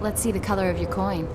Let's see the color of your coin.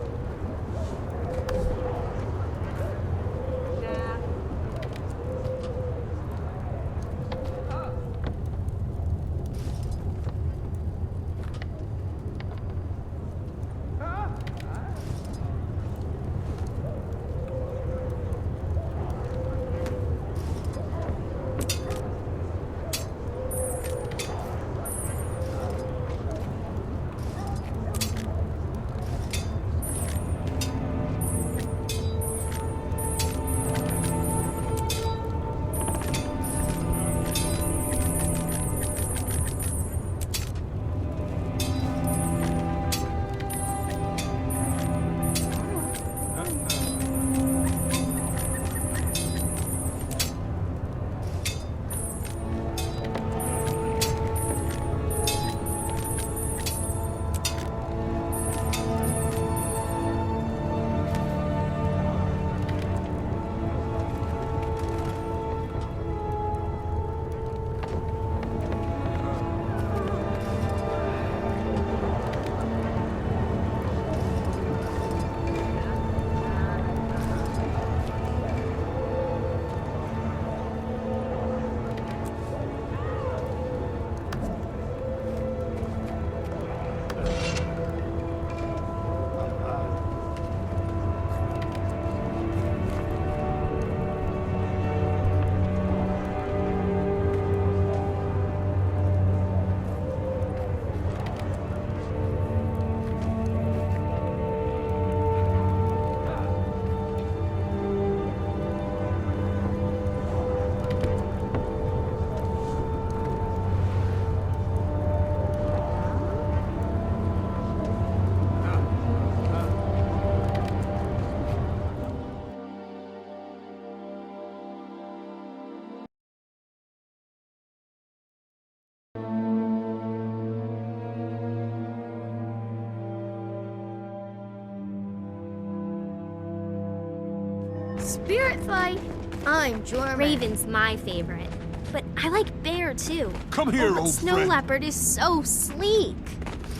Spirit fight? I'm Jorman. Raven's my favorite. But I like Bear too. Come here, but old Snow friend. Leopard is so sleek.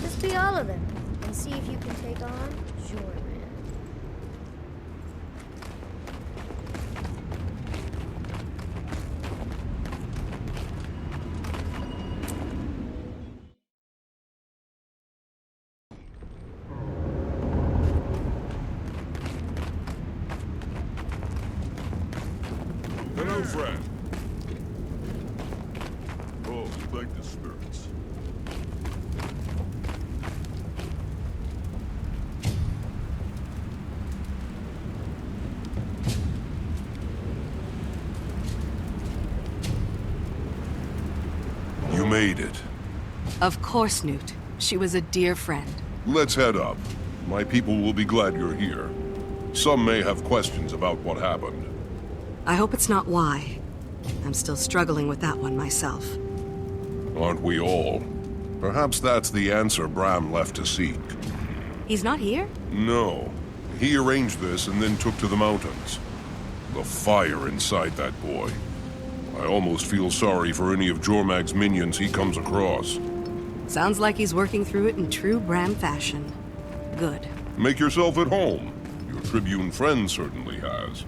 Just be all of them and see if you can take on Jorman. Hello, friend. Oh, thank the spirits. You made it. Of course, Newt. She was a dear friend. Let's head up. My people will be glad you're here. Some may have questions about what happened. I hope it's not why. I'm still struggling with that one myself. Aren't we all? Perhaps that's the answer Bram left to seek. He's not here? No. He arranged this and then took to the mountains. The fire inside that boy. I almost feel sorry for any of Jormag's minions he comes across. Sounds like he's working through it in true Bram fashion. Good. Make yourself at home. Your Tribune friend certainly has.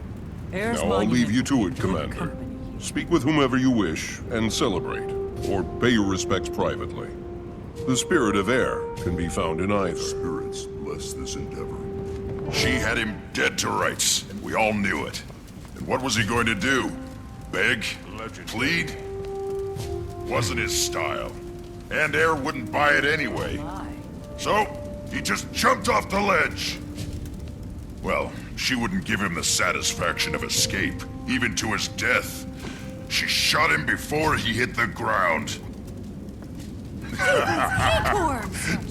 Heirs Now I'll leave Monument. you to it, Good Commander. company. Speak with whomever you wish, and celebrate, or pay your respects privately. The Spirit of Air can be found in either. Spirits bless this endeavor. She had him dead to rights, and we all knew it. And what was he going to do? Beg? Plead? Wasn't his style. And Air wouldn't buy it anyway. So, he just jumped off the ledge. Well, she wouldn't give him the satisfaction of escape, even to his death. She shot him before he hit the ground.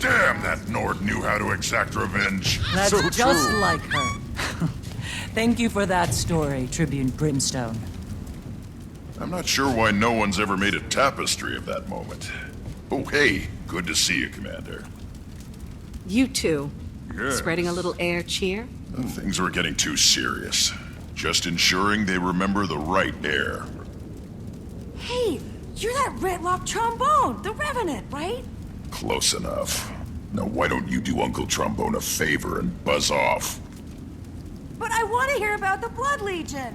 Damn, that Nord knew how to exact revenge. That's So just true. like her. Thank you for that story, Tribune Brimstone. I'm not sure why no one's ever made a tapestry of that moment. Oh, hey, good to see you, Commander. You too. Yes. Spreading a little air cheer? Things were getting too serious. Just ensuring they remember the right Air. Hey, you're that Redlock trombone, the Revenant, right? Close enough. Now why don't you do Uncle Trombone a favor and buzz off? But I want to hear about the Blood Legion.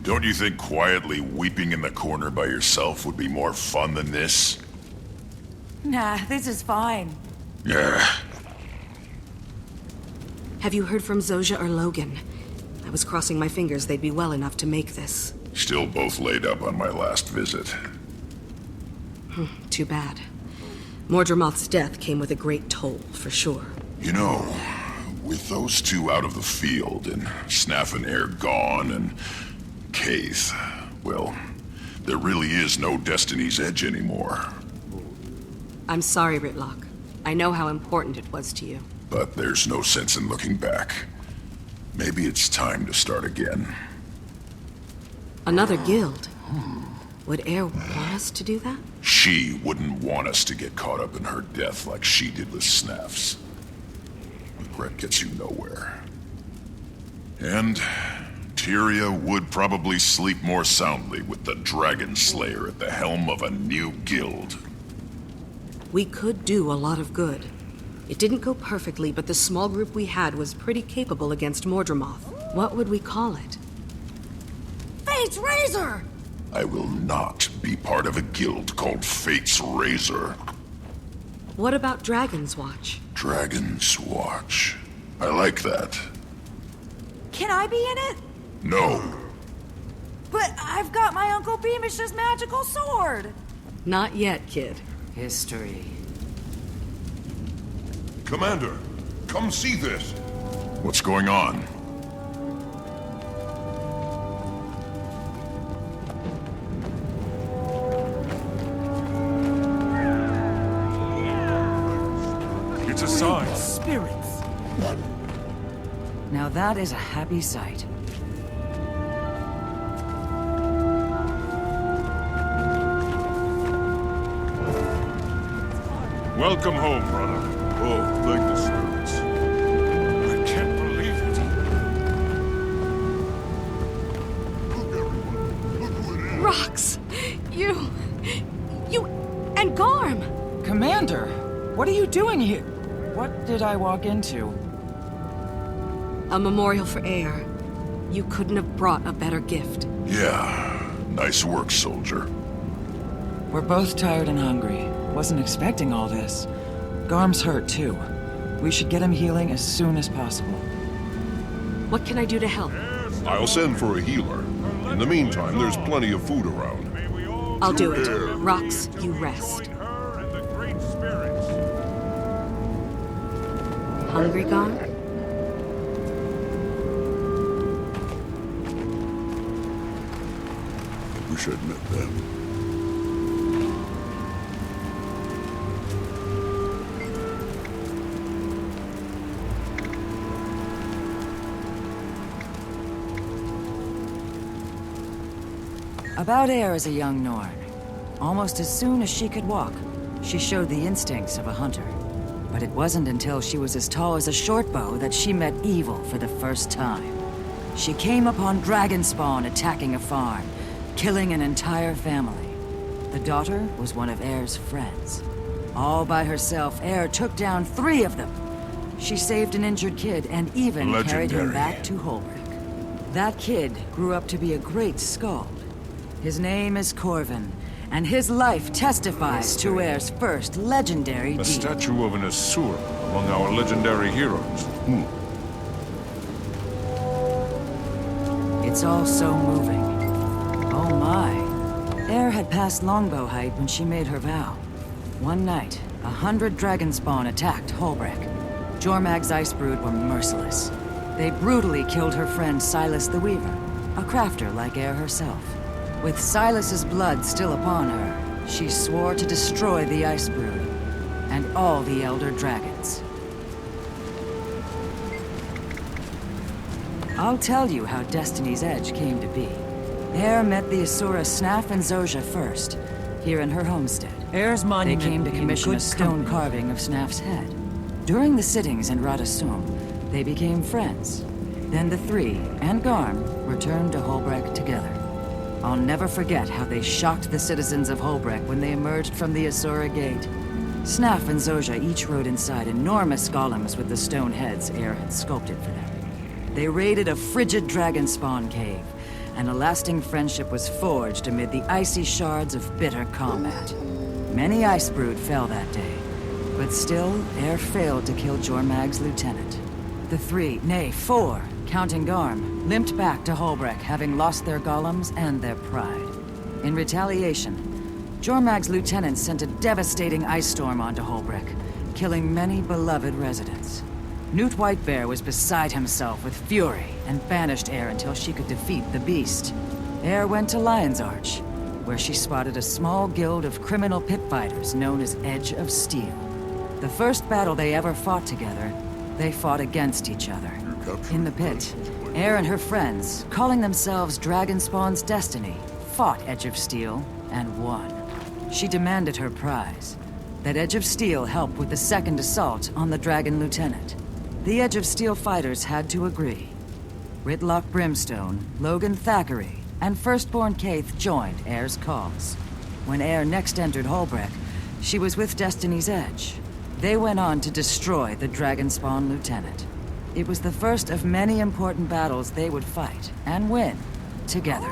Don't you think quietly weeping in the corner by yourself would be more fun than this? Nah, this is fine. Yeah. Have you heard from Zojja or Logan? I was crossing my fingers they'd be well enough to make this. Still both laid up on my last visit. Too bad. Mordremoth's death came with a great toll, for sure. You know, with those two out of the field and Snaff and Air gone and Kaith, well, there really is no Destiny's Edge anymore. I'm sorry, Ritlock. I know how important it was to you. But there's no sense in looking back. Maybe it's time to start again. Another guild? Would Air want us to do that? She wouldn't want us to get caught up in her death like she did with Snaff's. Regret gets you nowhere. And Tyria would probably sleep more soundly with the Dragon Slayer at the helm of a new guild. We could do a lot of good. It didn't go perfectly, but the small group we had was pretty capable against Mordremoth. What would we call it? Fate's Razor! I will not be part of a guild called Fate's Razor. What about Dragon's Watch? Dragon's Watch. I like that. Can I be in it? No. But I've got my Uncle Beamish's magical sword! Not yet, kid. History. Commander, come see this. What's going on? It's a sign. Spirits. Now that is a happy sight. Welcome home, brother. Oh, thank the spirits. I can't believe doing here? What did I walk into? A memorial for Air. You couldn't have brought a better gift. Yeah, nice work, soldier. We're both tired and hungry. Wasn't expecting all this. Garm's hurt, too. We should get him healing as soon as possible. What can I do to help? I'll send for a healer. In the meantime, there's plenty of food around. I'll do it. Rox, you rest. Hungry, Garm? Wish I'd met them. About Air as a young Norn. Almost as soon as she could walk, she showed the instincts of a hunter. But it wasn't until she was as tall as a shortbow that she met evil for the first time. She came upon Dragonspawn attacking a farm, killing an entire family. The daughter was one of Air's friends. All by herself, Air took down 3 of them. She saved an injured kid and even carried him back to Holbrook. That kid grew up to be a great skald. His name is Corvin, and his life testifies to Air's first legendary deed. A statue of an Asura among our legendary heroes. It's all so moving. Oh my. Air had passed Longbow Height when she made her vow. One night, 100 Dragonspawn attacked Holbrook. Jormag's Icebrood were merciless. They brutally killed her friend Silas the Weaver, a crafter like Air herself. With Silas's blood still upon her, she swore to destroy the Icebrood and all the Elder Dragons. I'll tell you how Destiny's Edge came to be. Air met the Asura Snaf and Zojja first, here in her homestead. Air's They monument came to in commission a good stone company. carving of Snaf's head. During the sittings in Radasum, they became friends. Then the 3, and Garm, returned to Holbrook together. I'll never forget how they shocked the citizens of Holbrook when they emerged from the Asura Gate. Snaf and Zojja each rode inside enormous golems with the stone heads Air had sculpted for them. They raided a frigid Dragonspawn cave, and a lasting friendship was forged amid the icy shards of bitter combat. Many Icebrood fell that day, but still, Air failed to kill Jormag's lieutenant. The 3, nay, 4, counting Garm, limped back to Holbrook, having lost their golems and their pride. In retaliation, Jormag's lieutenant sent a devastating ice storm onto Holbrook, killing many beloved residents. Newt Whitebear was beside himself with fury and banished Air until she could defeat the beast. Air went to Lion's Arch, where she spotted a small guild of criminal pit fighters known as Edge of Steel. The first battle they ever fought together, they fought against each other. In the pit, Air and her friends, calling themselves Dragonspawn's Destiny, fought Edge of Steel and won. She demanded her prize, that Edge of Steel help with the second assault on the Dragon Lieutenant. The Edge of Steel fighters had to agree. Ritlock Brimstone, Logan Thackeray, and Firstborn Kaith joined Air's cause. When Air next entered Holbrook, she was with Destiny's Edge. They went on to destroy the Dragonspawn Lieutenant. It was the first of many important battles they would fight and win together.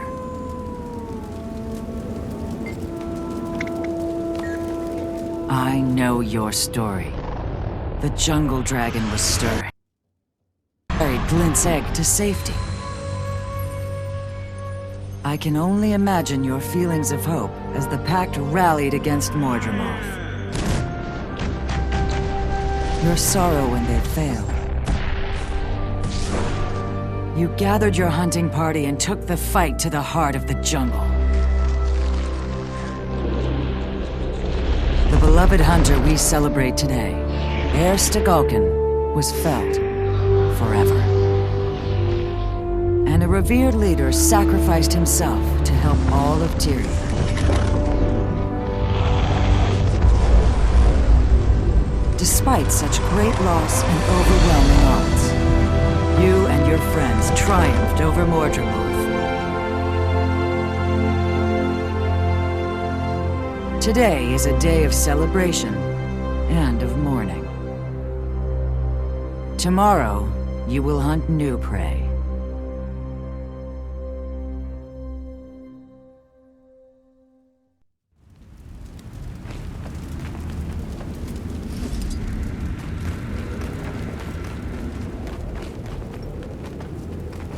I know your story. The jungle dragon was stirring. Carried Glint's egg to safety. I can only imagine your feelings of hope as the Pact rallied against Mordremoth. Your sorrow when they failed. You gathered your hunting party and took the fight to the heart of the jungle. The beloved hunter we celebrate today, Air Stegalkin, was felled forever. And a revered leader sacrificed himself to help all of Tyria. Despite such great loss and overwhelming odds, you and your friends triumphed over Mordremoth. Today is a day of celebration and of mourning. Tomorrow, you will hunt new prey.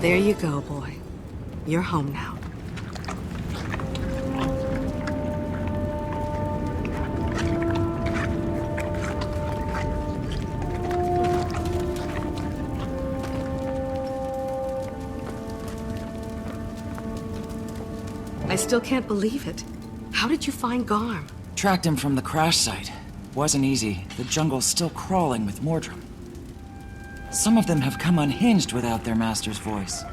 There you go, boy. You're home now. I still can't believe it. How did you find Garm? Tracked him from the crash site. Wasn't easy. The jungle's still crawling with Mordrum. Some of them have come unhinged without their master's voice.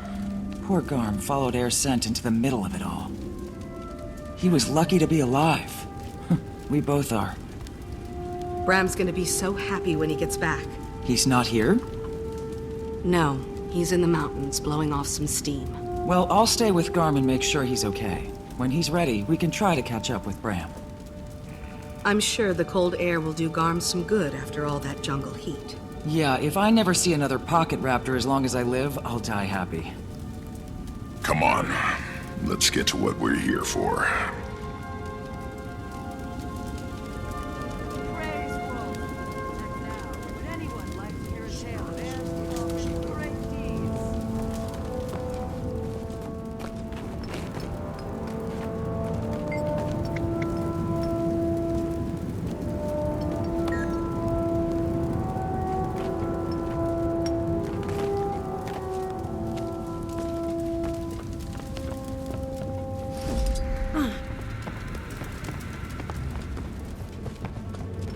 Poor Garm followed Air's scent into the middle of it all. He was lucky to be alive. We both are. Bram's gonna be so happy when he gets back. He's not here? No, he's in the mountains, blowing off some steam. Well, I'll stay with Garm and make sure he's okay. When he's ready, we can try to catch up with Bram. I'm sure the cold air will do Garm some good after all that jungle heat. Yeah, if I never see another pocket raptor as long as I live, I'll die happy. Come on. Let's get to what we're here for.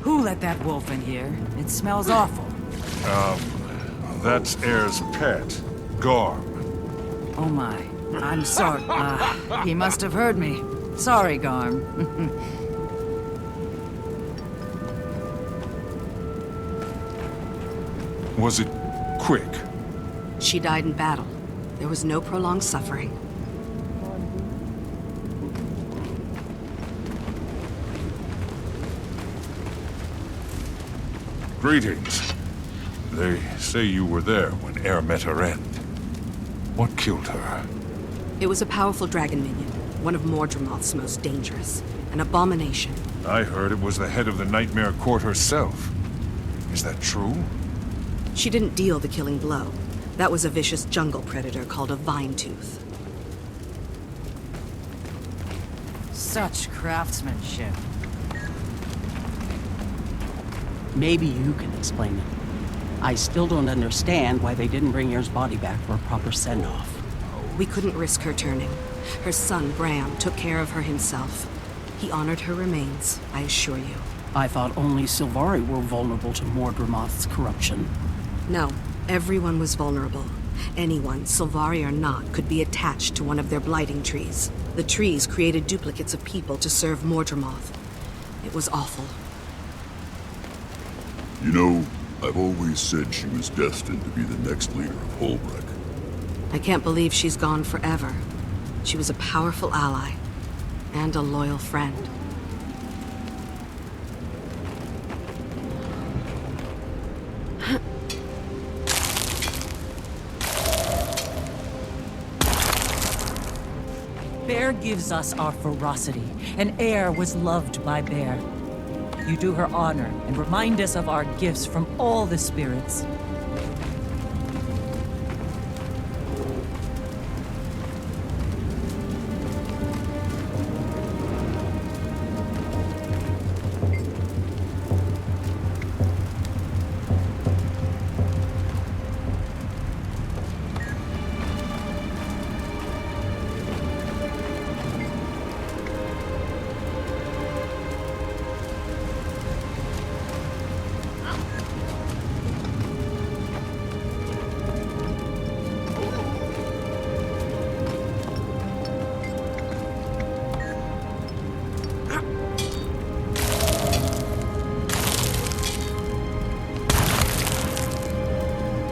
Who let that wolf in here? It smells awful. That's Air's pet, Garm. Oh my. I'm sorry. He must have heard me. Sorry, Garm. Was it quick? She died in battle. There was no prolonged suffering. Greetings. They say you were there when Air met her end. What killed her? It was a powerful dragon minion, one of Mordremoth's most dangerous. An abomination. I heard it was the head of the Nightmare Court herself. Is that true? She didn't deal the killing blow. That was a vicious jungle predator called a Vinetooth. Such craftsmanship. Maybe you can explain it. I still don't understand why they didn't bring Air's body back for a proper send-off. We couldn't risk her turning. Her son, Bram, took care of her himself. He honored her remains, I assure you. I thought only Sylvari were vulnerable to Mordremoth's corruption. No, everyone was vulnerable. Anyone, Sylvari or not, could be attached to one of their blighting trees. The trees created duplicates of people to serve Mordremoth. It was awful. You know, I've always said she was destined to be the next leader of Holbrook. I can't believe she's gone forever. She was a powerful ally, and a loyal friend. Bear gives us our ferocity, and Air was loved by Bear. You do her honor and remind us of our gifts from all the spirits.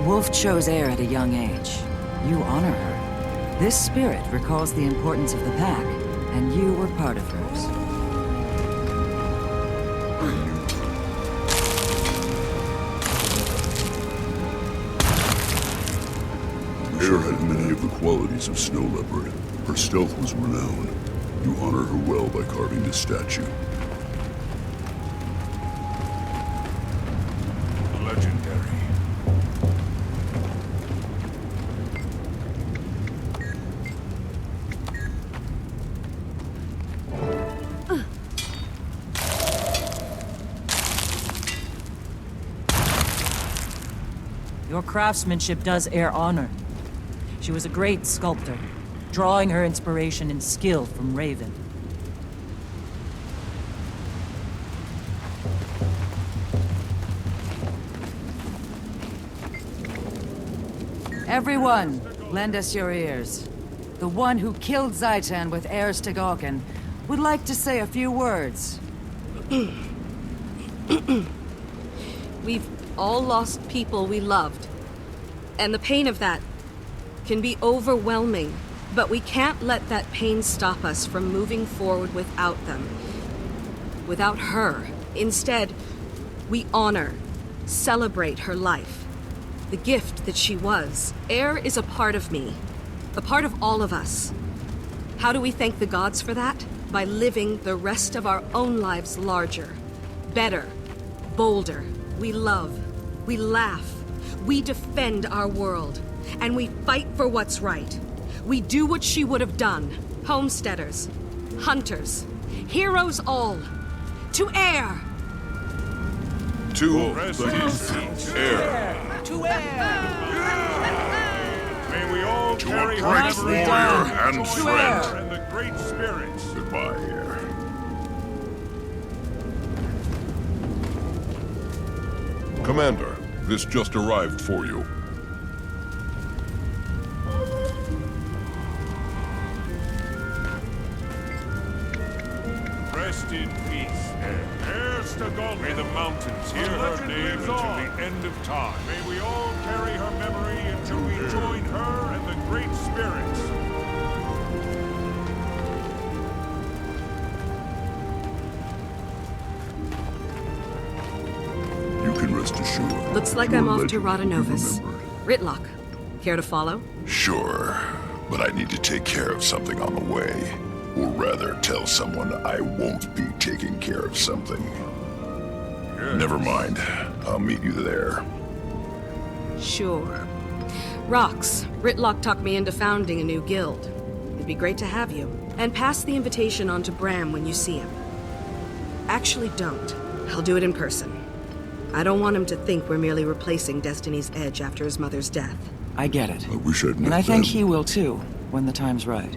Wolf chose Air at a young age. You honor her. This spirit recalls the importance of the pack, and you were part of hers. Air had many of the qualities of Snow Leopard. Her stealth was renowned. You honor her well by carving this statue. Legendary. Your craftsmanship does Air honor. She was a great sculptor, drawing her inspiration and skill from Raven. Everyone, lend us your ears. The one who killed Zaitan with Air Stegauken would like to say a few words. We've all lost people we loved. And the pain of that can be overwhelming. But we can't let that pain stop us from moving forward without them. Without her. Instead, we honor, celebrate her life. The gift that she was. Air is a part of me. A part of all of us. How do we thank the gods for that? By living the rest of our own lives larger. Better. Bolder. We love. We laugh. We defend our world. And we fight for what's right. We do what she would have done. Homesteaders. Hunters. Heroes all. To Air! To Air. To Air! May we all To a carry her great memory warrior down and to friend. Air and the great spirits. Goodbye, Air. Commander, this just arrived for you. Rest in peace, Air. Air Stegauken. May the mountains hear her name until the end of time. May we all carry her memory until we join her and the great spirits. You can rest assured. Looks like your I'm off to legend will be Radanovus. remembered. Ritlock. Care to follow? Sure, but I need to take care of something on the way. Or rather, tell someone I won't be taking care of something. Never mind. I'll meet you there. Sure. Rox, Ritlock talked me into founding a new guild. It'd be great to have you. And pass the invitation on to Bram when you see him. Actually, don't. I'll do it in person. I don't want him to think we're merely replacing Destiny's Edge after his mother's death. I get it. I wish I'd met And I think them. he will too, when the time's right.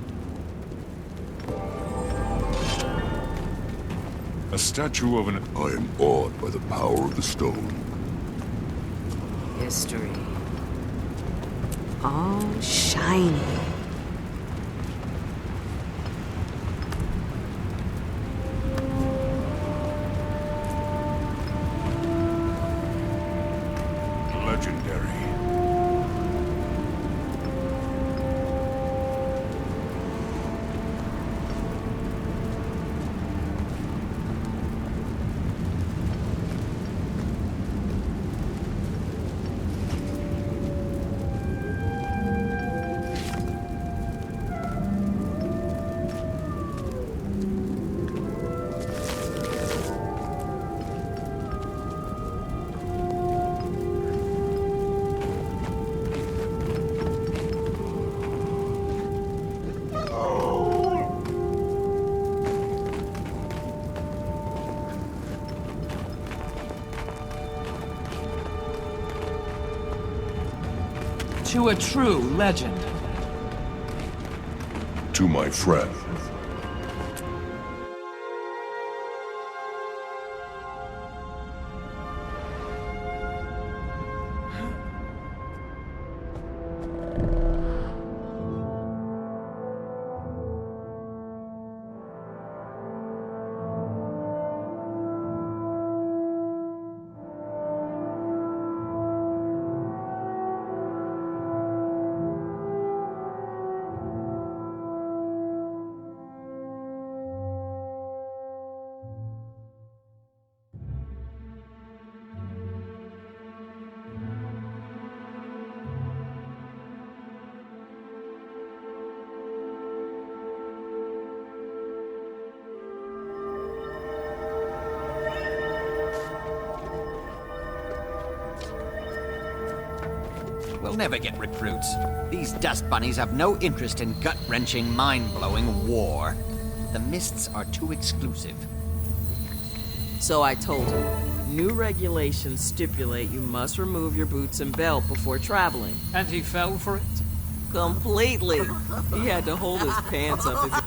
A statue of an... I am awed by the power of the stone. History. All shiny. legendary. To a true legend. To my friend. We'll never get recruits. These dust bunnies have no interest in gut-wrenching, mind-blowing war. The Mists are too exclusive. So I told him. New regulations stipulate you must remove your boots and belt before traveling. And he fell for it? Completely. He had to hold his pants up as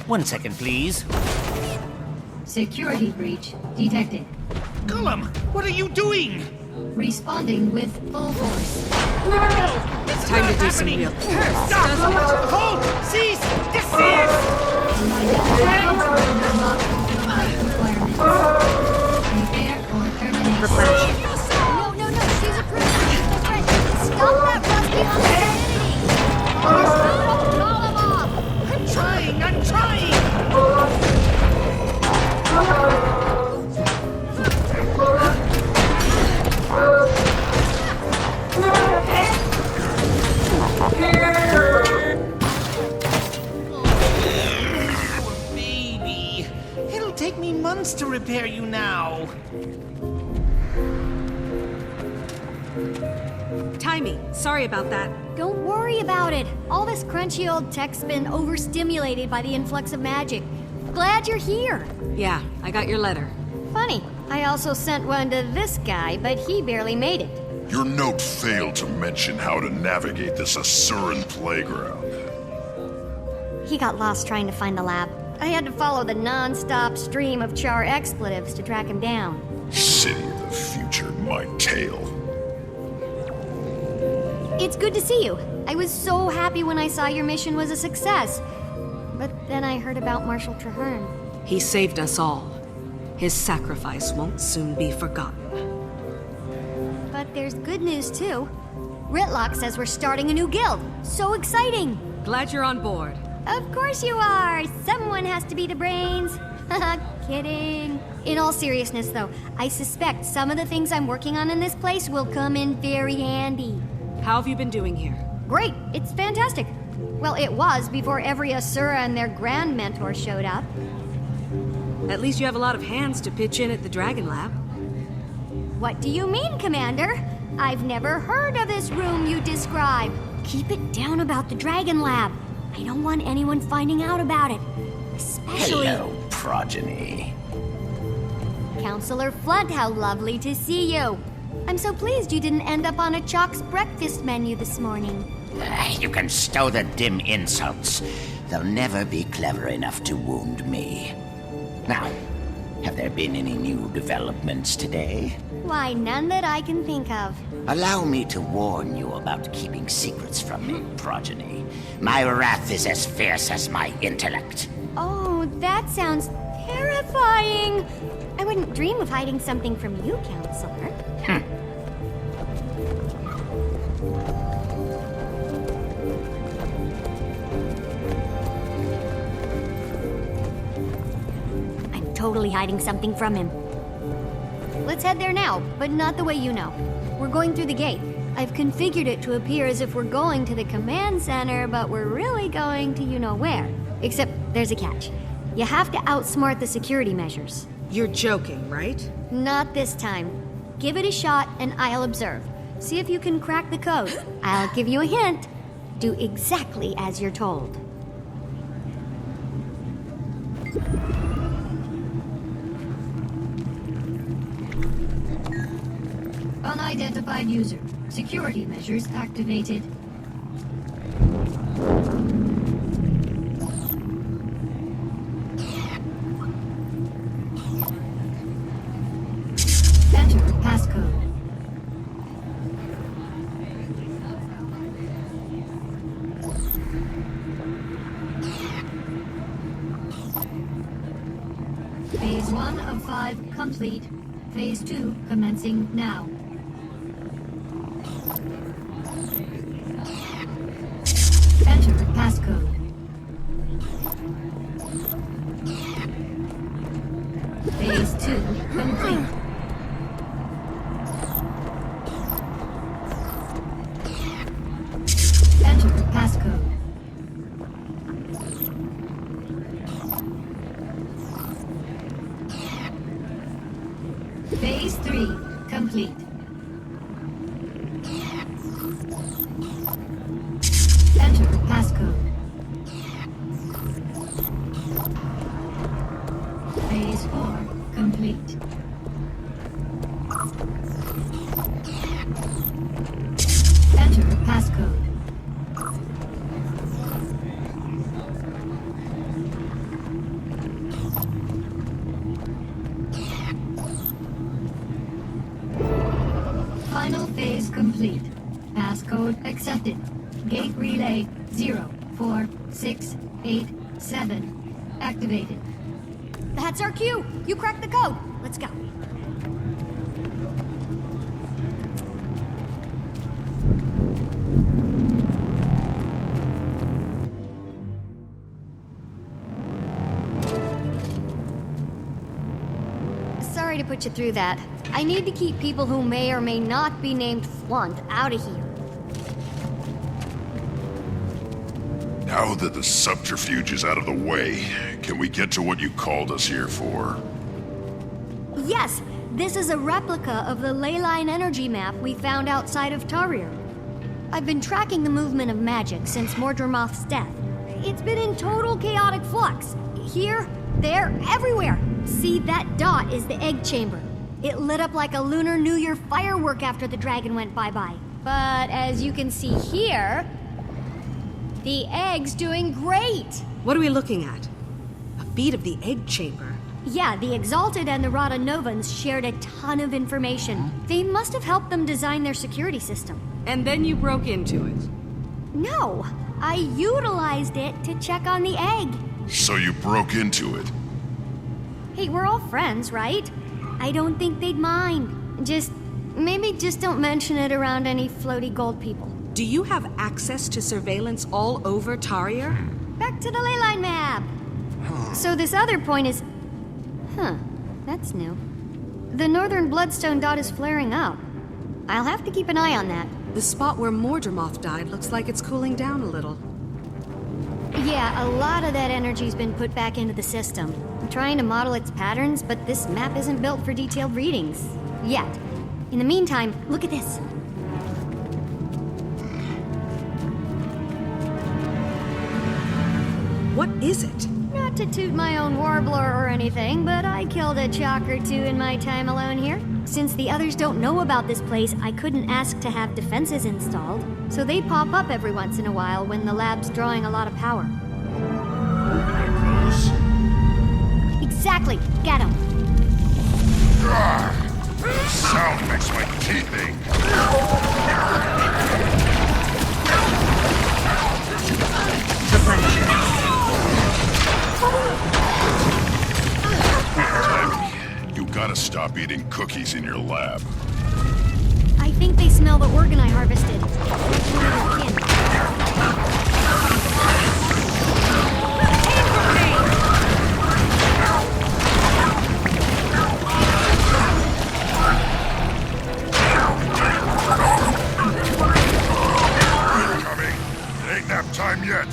One second, please. Security breach detected. Gollum, what are you doing? Responding with full force. It's time to do some real. Stop! Hold! Cease! Desist! No, she's a prisoner. Stop that rusty on the call him off. I'm trying! Baby, it'll take me months to repair you now. Timey, sorry about that. Don't worry about it. All this crunchy old tech's been overstimulated by the influx of magic. Glad you're here. Yeah, I got your letter. Funny, I also sent one to this guy, but he barely made it. Your note failed to mention how to navigate this Asuran playground. He got lost trying to find the lab. I had to follow the non-stop stream of Char expletives to track him down. City of the future, my tail. It's good to see you. I was so happy when I saw your mission was a success. But then I heard about Marshal Traherne. He saved us all. His sacrifice won't soon be forgotten. But there's good news, too. Ritlock says we're starting a new guild. So exciting! Glad you're on board. Of course you are! Someone has to be the brains. Haha, kidding. In all seriousness, though, I suspect some of the things I'm working on in this place will come in very handy. How have you been doing here? Great! It's fantastic. Well, it was before every Asura and their grand mentor showed up. At least you have a lot of hands to pitch in at the Dragon Lab. What do you mean, Commander? I've never heard of this room you describe. Keep it down about the Dragon Lab. I don't want anyone finding out about it. Especially... Hello, progeny. Counselor Flood, how lovely to see you. I'm so pleased you didn't end up on a Chalk's breakfast menu this morning. You can stow the dim insults. They'll never be clever enough to wound me. Now, have there been any new developments today? Why, none that I can think of. Allow me to warn you about keeping secrets from me, progeny. My wrath is as fierce as my intellect. Oh, that sounds terrifying. I wouldn't dream of hiding something from you, Counselor. I'm totally hiding something from him. Let's head there now, but not the way you know. We're going through the gate. I've configured it to appear as if we're going to the command center, but we're really going to you-know-where. Except there's a catch. You have to outsmart the security measures. You're joking, right? Not this time. Give it a shot and I'll observe. See if you can crack the code. I'll give you a hint. Do exactly as you're told. Unidentified user. Security measures activated. Enter passcode. Phase 1 of 5 complete. Phase 2 commencing now. Enter passcode. Phase 2 complete. Enter passcode. Phase 3 complete. Enter passcode. Phase 4 complete. Enter passcode. Final phase complete. Passcode accepted. Gate relay 04687 activated. That's our cue. You cracked the code. Let's go. Sorry to put you through that. I need to keep people who may or may not be named Flunt out of here. Now that the subterfuge is out of the way, can we get to what you called us here for? Yes, this is a replica of the leyline energy map we found outside of Tarir. I've been tracking the movement of magic since Mordremoth's death. It's been in total chaotic flux. Here, there, everywhere. See, that dot is the egg chamber. It lit up like a Lunar New Year firework after the dragon went bye-bye. But as you can see here, the egg's doing great. What are we looking at? A feed of the egg chamber. Yeah, the Exalted and the Rada Novans shared a ton of information. They must have helped them design their security system. And then you broke into it. No, I utilized it to check on the egg. So you broke into it? Hey, we're all friends, right? I don't think they'd mind. Maybe just don't mention it around any floaty gold people. Do you have access to surveillance all over Tarir? Back to the leyline map. So this other point is... Huh, that's new. The northern bloodstone dot is flaring up. I'll have to keep an eye on that. The spot where Mordremoth died looks like it's cooling down a little. Yeah, a lot of that energy's been put back into the system. I'm trying to model its patterns, but this map isn't built for detailed readings. Yet. In the meantime, look at this. What is it? Not to toot my own warbler or anything, but I killed a chalk or two in my time alone here. Since the others don't know about this place, I couldn't ask to have defenses installed, so they pop up every once in a while when the lab's drawing a lot of power. Exactly! Get him! Sound makes my teeth ache! Tammy, you gotta stop eating cookies in your lab. I think they smell the organ I harvested. Incoming! It ain't nap time yet!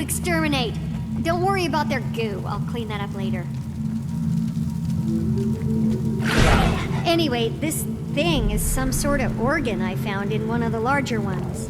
Exterminate! Don't worry about their goo. I'll clean that up later. Anyway, this thing is some sort of organ I found in one of the larger ones.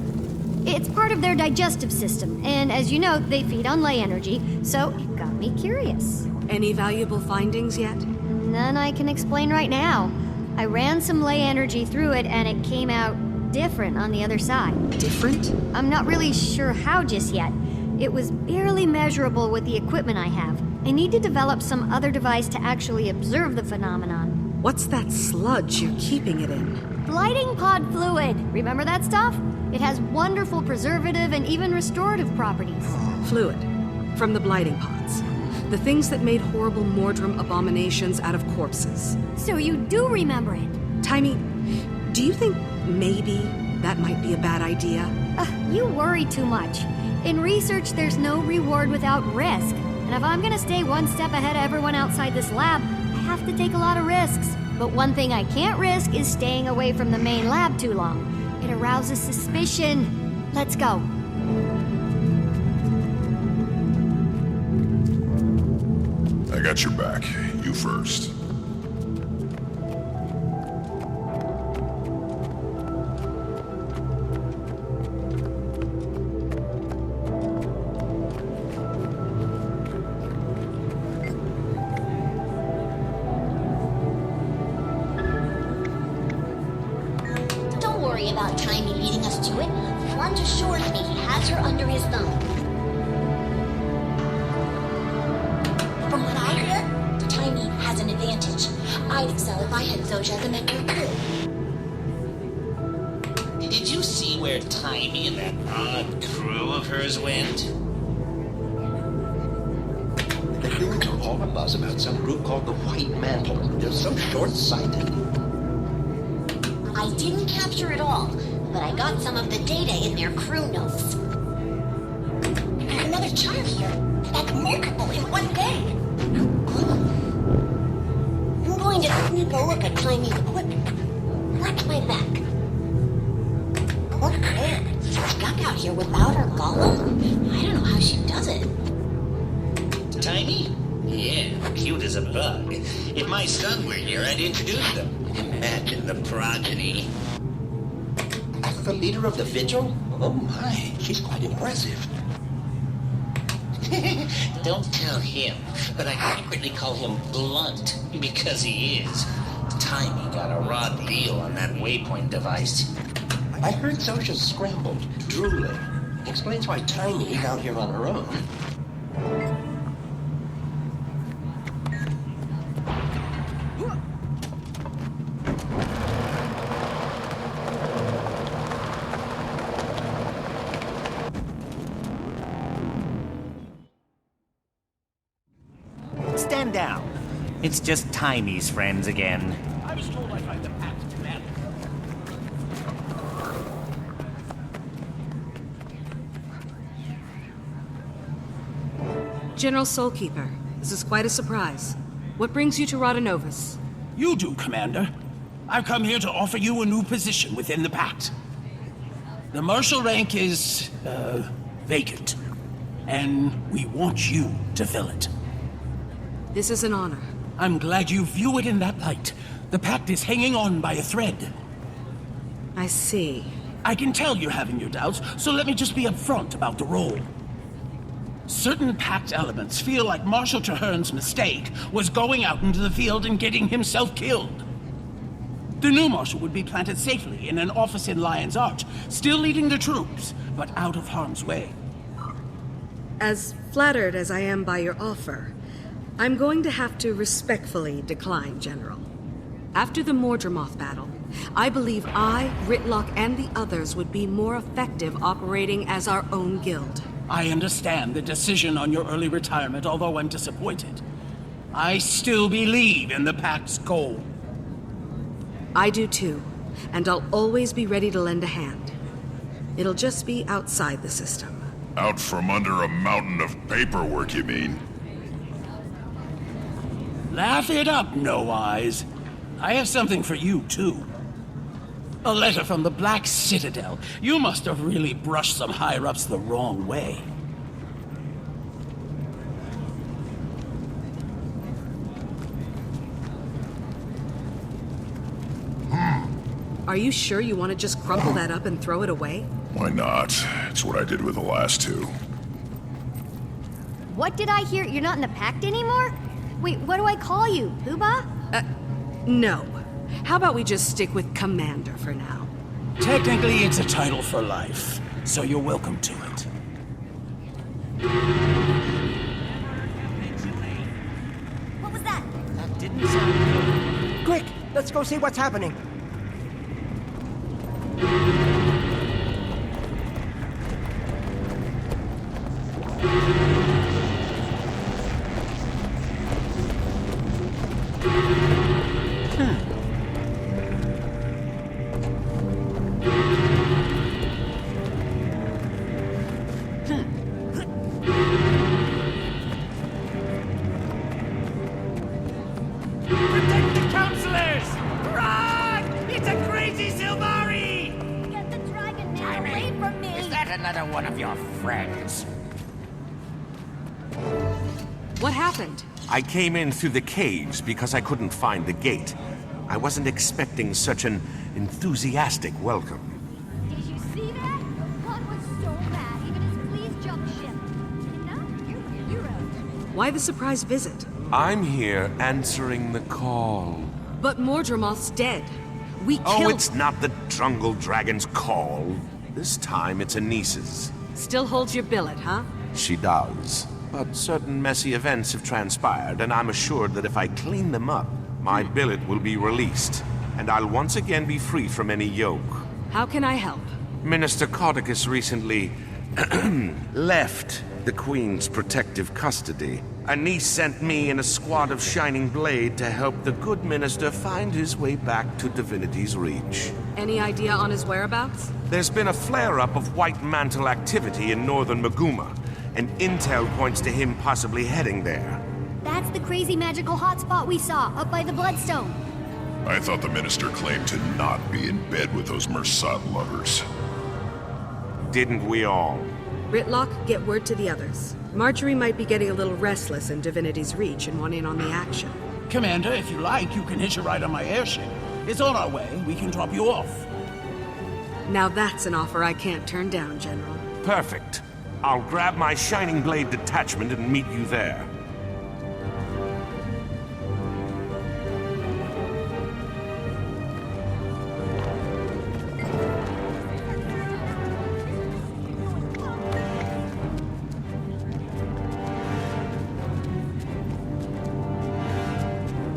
It's part of their digestive system, and as you know, they feed on ley energy, so it got me curious. Any valuable findings yet? None I can explain right now. I ran some ley energy through it, and it came out different on the other side. Different? I'm not really sure how just yet. It was barely measurable with the equipment I have. I need to develop some other device to actually observe the phenomenon. What's that sludge you're keeping it in? Blighting pod fluid. Remember that stuff? It has wonderful preservative and even restorative properties. Fluid. From the blighting pods. The things that made horrible Mordrum abominations out of corpses. So you do remember it? Tiny, do you think maybe that might be a bad idea? You worry too much. In research, there's no reward without risk. And if I'm gonna stay one step ahead of everyone outside this lab, I have to take a lot of risks. But one thing I can't risk is staying away from the main lab too long. It arouses suspicion. Let's go. I got your back. You first. Don't worry about Tiny leading us to it. Flunt assures me he has her under his thumb. From what I hear, Tiny has an advantage. I'd excel if I had Zojak as a member of crew. Did you see where Tiny and that odd crew of hers went? The humans are all a buzz about some group called the White Mantle. They're so short-sighted. I didn't capture it all, but I got some of the data in their crew notes. And another chart here. That's multiple in one day. I'm going to sneak a look at Tiny's equipment. Watch my back. Look at her. Stuck out here without her golem? I don't know how she does it. Tiny? Yeah, cute as a bug. If my son were here, I'd introduce them. Imagine the progeny. The leader of the Vigil? Oh my, she's quite impressive. Don't tell him, but I secretly call him Blunt, because he is. Tiny got a raw deal on that waypoint device. I heard Zosha scrambled, drooling. Explains why Tiny's out here on her own. Stand down. It's just Tiny's friends again. I was told I'd find the Pact commander. General Soulkeeper, this is quite a surprise. What brings you to Rhodonovus? You do, Commander. I've come here to offer you a new position within the Pact. The Marshal rank is, vacant. And we want you to fill it. This is an honor. I'm glad you view it in that light. The Pact is hanging on by a thread. I see. I can tell you're having your doubts, so let me just be upfront about the role. Certain Pact elements feel like Marshal Traherne's mistake was going out into the field and getting himself killed. The new Marshal would be planted safely in an office in Lion's Arch, still leading the troops, but out of harm's way. As flattered as I am by your offer, I'm going to have to respectfully decline, General. After the Mordremoth battle, I believe I, Rytlock, and the others would be more effective operating as our own guild. I understand the decision on your early retirement, although I'm disappointed. I still believe in the Pact's goal. I do too, and I'll always be ready to lend a hand. It'll just be outside the system. Out from under a mountain of paperwork, you mean? Laugh it up, No Eyes. I have something for you, too. A letter from the Black Citadel. You must have really brushed some higher-ups the wrong way. Are you sure you want to just crumple that up and throw it away? Why not? It's what I did with the last two. What did I hear? You're not in the pact anymore? Wait, what do I call you? Poobah? No. How about we just stick with Commander for now? Technically, it's a title for life, so you're welcome to it. What was that? That didn't sound good. Quick, let's go see what's happening. Protect the counselors! Run! It's a crazy Sylvari! Get the dragon man away from me! Is that another one of your friends? What happened? I came in through the caves because I couldn't find the gate. I wasn't expecting such an enthusiastic welcome. Did you see that? Juan was so mad, even his fleas jumped ship. And now you're the hero. Why the surprise visit? I'm here answering the call. But Mordremoth's dead. We killed... Oh, it's not the Drungle Dragon's call. This time it's Anise's. Still holds your billet, huh? She does. But certain messy events have transpired, and I'm assured that if I clean them up, my billet will be released, and I'll once again be free from any yoke. How can I help? Minister Cauticus recently left the Queen's protective custody. Anise sent me and a squad of Shining Blade to help the good minister find his way back to Divinity's Reach. Any idea on his whereabouts? There's been a flare-up of White Mantle activity in northern Maguma, and intel points to him possibly heading there. That's the crazy magical hotspot we saw, up by the Bloodstone. I thought the minister claimed to not be in bed with those Mersat lovers. Didn't we all? Ritlock, get word to the others. Marjorie might be getting a little restless in Divinity's Reach and want in on the action. Commander, if you like, you can hitch a ride on my airship. It's on our way. We can drop you off. Now that's an offer I can't turn down, General. Perfect. I'll grab my Shining Blade detachment and meet you there.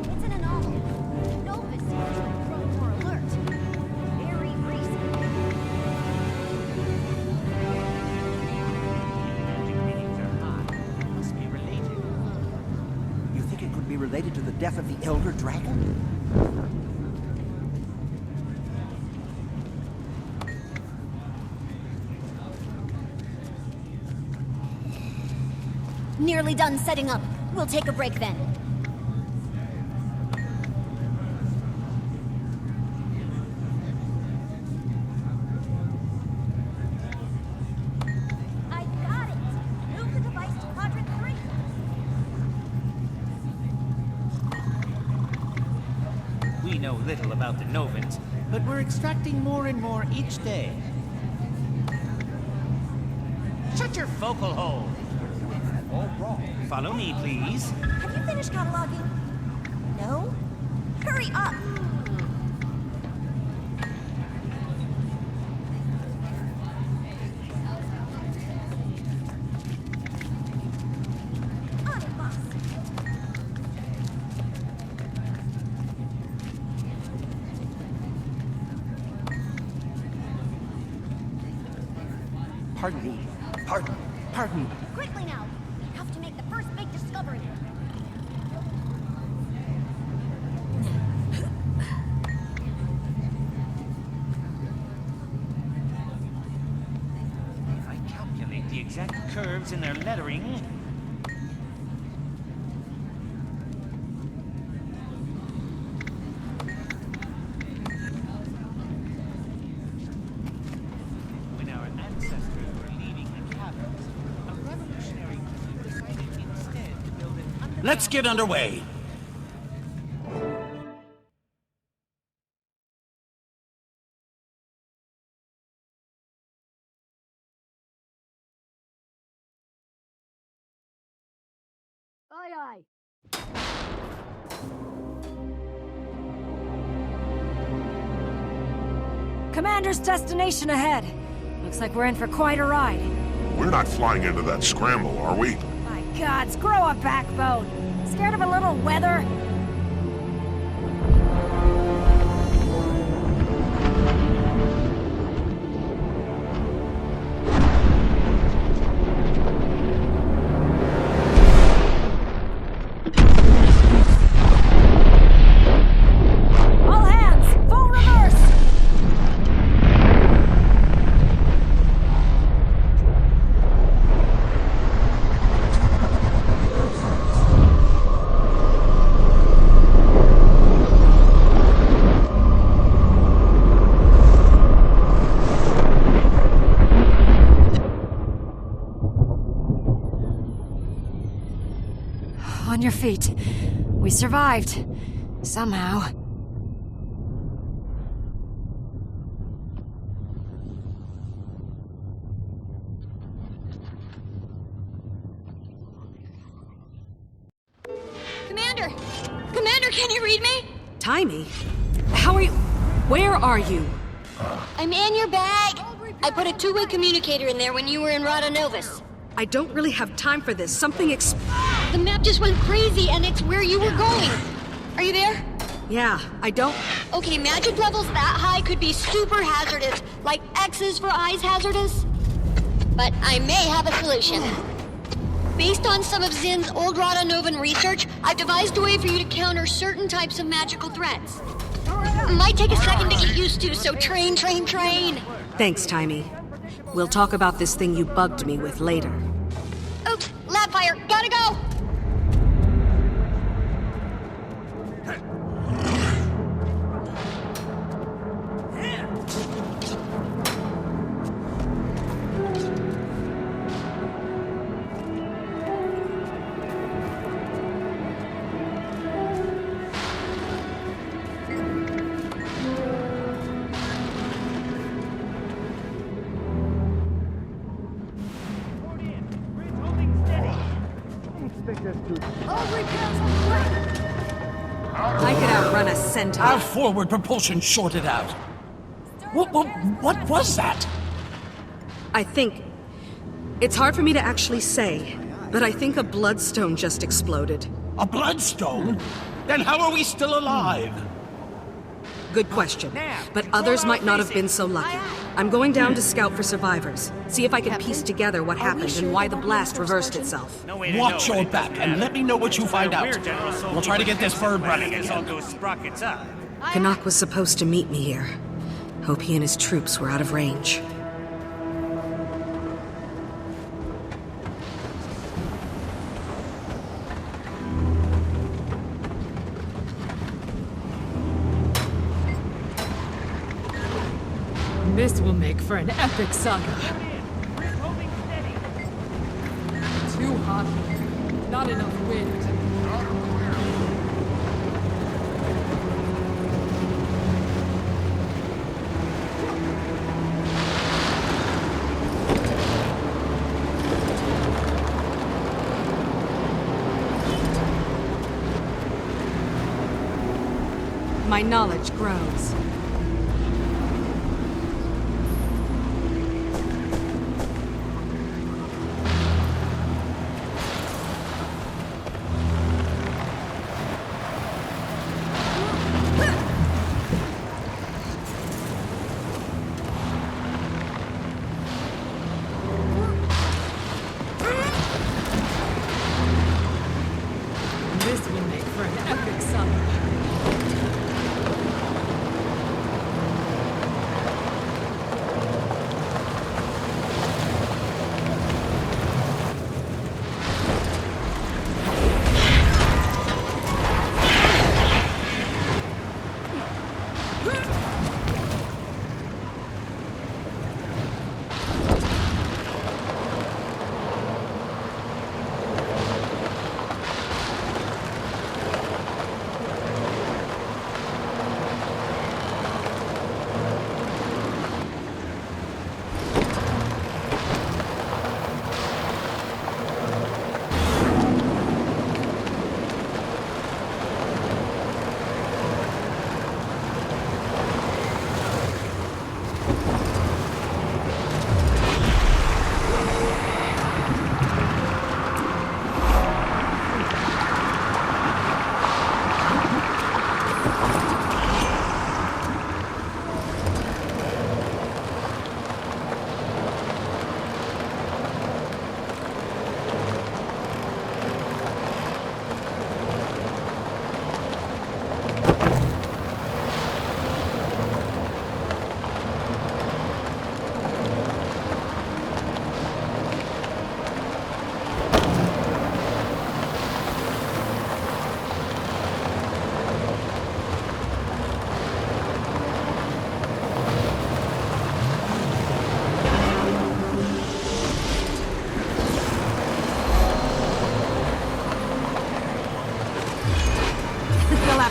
It's an anomaly. Nova seems to have grown more alert. Very recent. Must be related. You think it could be related to the death of the Elder Dragon? Nearly done setting up. We'll take a break then. I got it! Move the device to quadrant 3. We know little about the Novans, but we're extracting more and more each day. Shut your focal hole! All wrong. Follow me, please. Have you finished cataloging? No? Hurry up! On it, boss. Pardon me. Pardon. Quickly now! We have to make the first big discovery. If I calculate the exact curves in their lettering... When our ancestors were leaving the caverns, a revolutionary crew decided instead to build an underground... Let's get underway. Aye, aye. Commander's destination ahead. Looks like we're in for quite a ride. We're not flying into that scramble, are we? My gods, grow a backbone. Scared of a little weather? All hands, full reverse! On your feet. We survived. Somehow. Commander! Commander, can you read me? Timey? How are you? Where are you? I'm in your bag. I put a two-way communicator in there when you were in Rada Novus. I don't really have time for this. Something The map just went crazy and it's where you were going. Are you there? Yeah, I don't... Okay, magic levels that high could be super hazardous, like X's for eyes hazardous. But I may have a solution. Based on some of Zin's old Rada Novan research, I've devised a way for you to counter certain types of magical threats. Might take a second to get used to, so train. Thanks, Timey. We'll talk about this thing you bugged me with later. Oops, lab fire, gotta go! I could outrun a centaur. Our forward propulsion shorted out. What was that? I think... It's hard for me to actually say, but I think a bloodstone just exploded. A bloodstone? Then how are we still alive? Good question, but others might not have been so lucky. I'm going down to scout for survivors, see if I can piece together what happened and why the blast reversed itself. Watch your back and let me know what you find out. We'll try to get this bird running again. Canuck was supposed to meet me here. Hope he and his troops were out of range. This will make for an epic saga. Too hot. Not enough wind. My knowledge grows. This will make for an epic saga.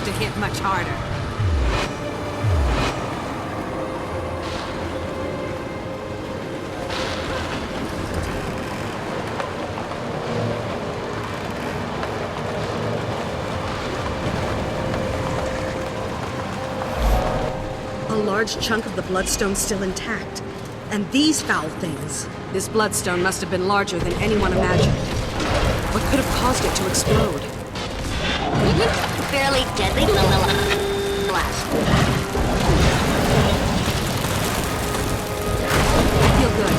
have to hit much harder. A large chunk of the bloodstone's still intact. And these foul things. This bloodstone must have been larger than anyone imagined. What could have caused it to explode? Fairly deadly blast. I feel good.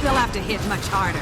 They'll have to hit much harder.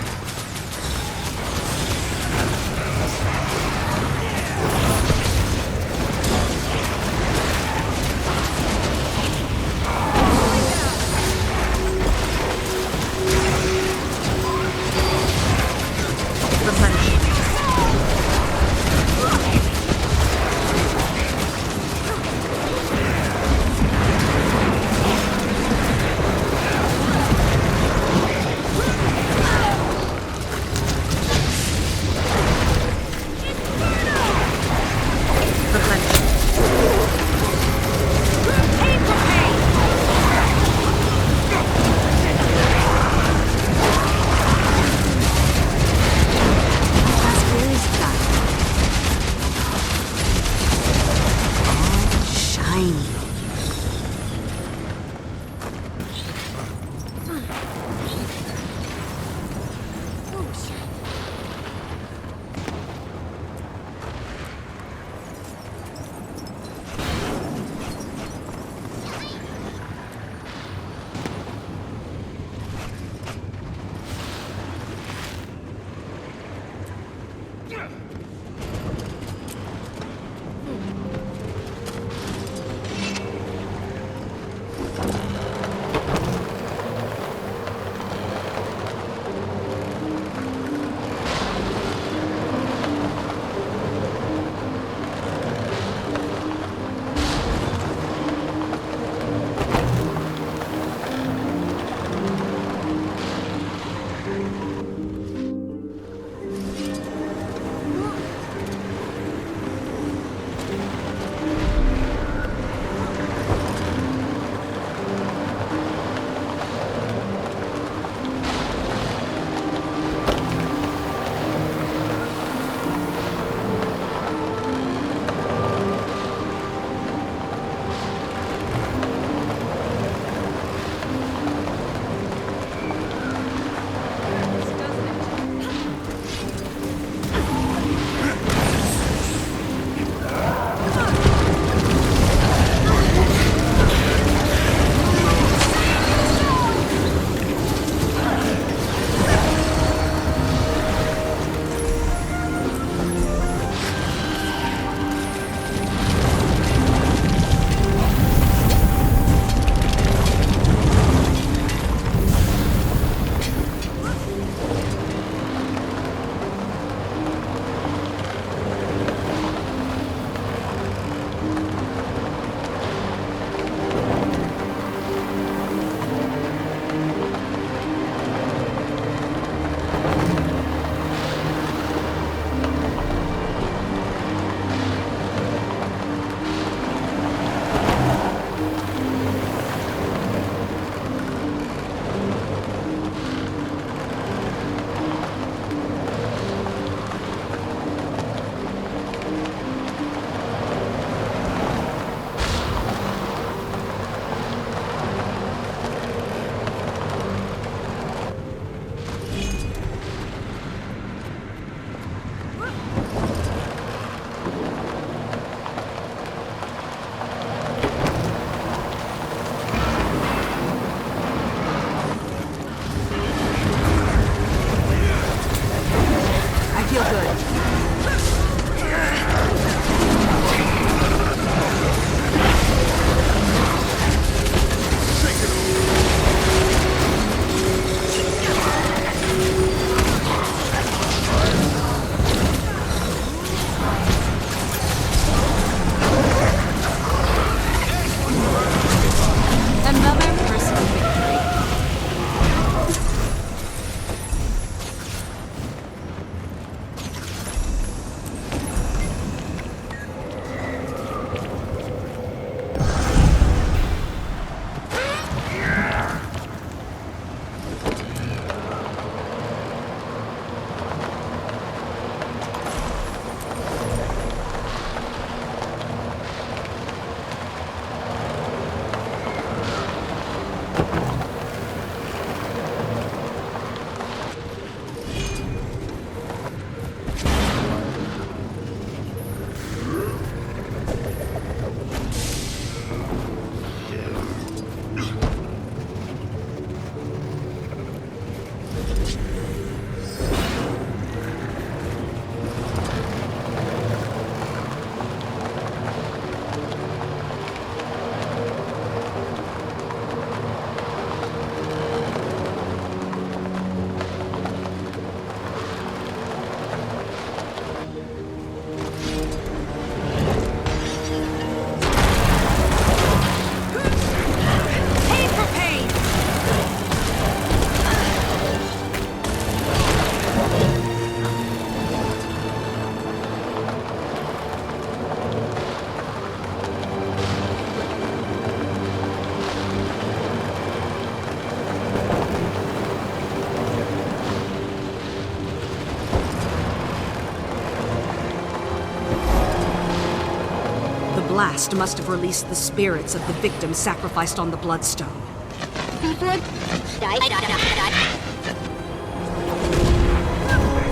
The blast must have released the spirits of the victims sacrificed on the Bloodstone.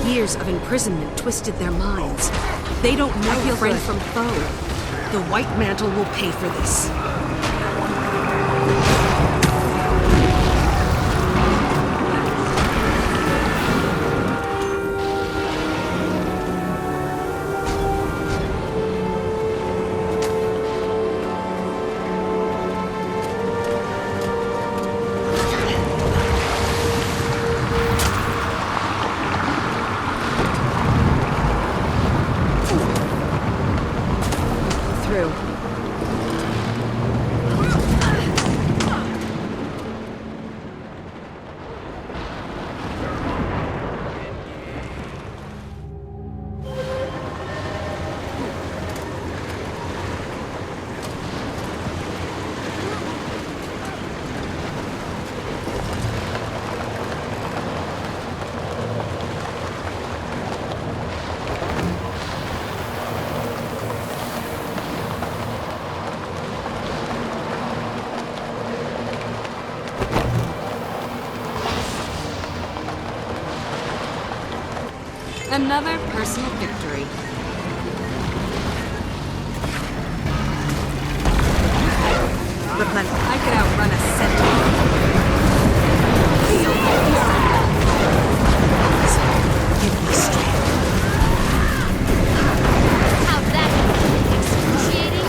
Years of imprisonment twisted their minds. They don't know friend from foe. The White Mantle will pay for this. Another personal victory. I could outrun a centaur. Give me strength. How's that? Excruciating?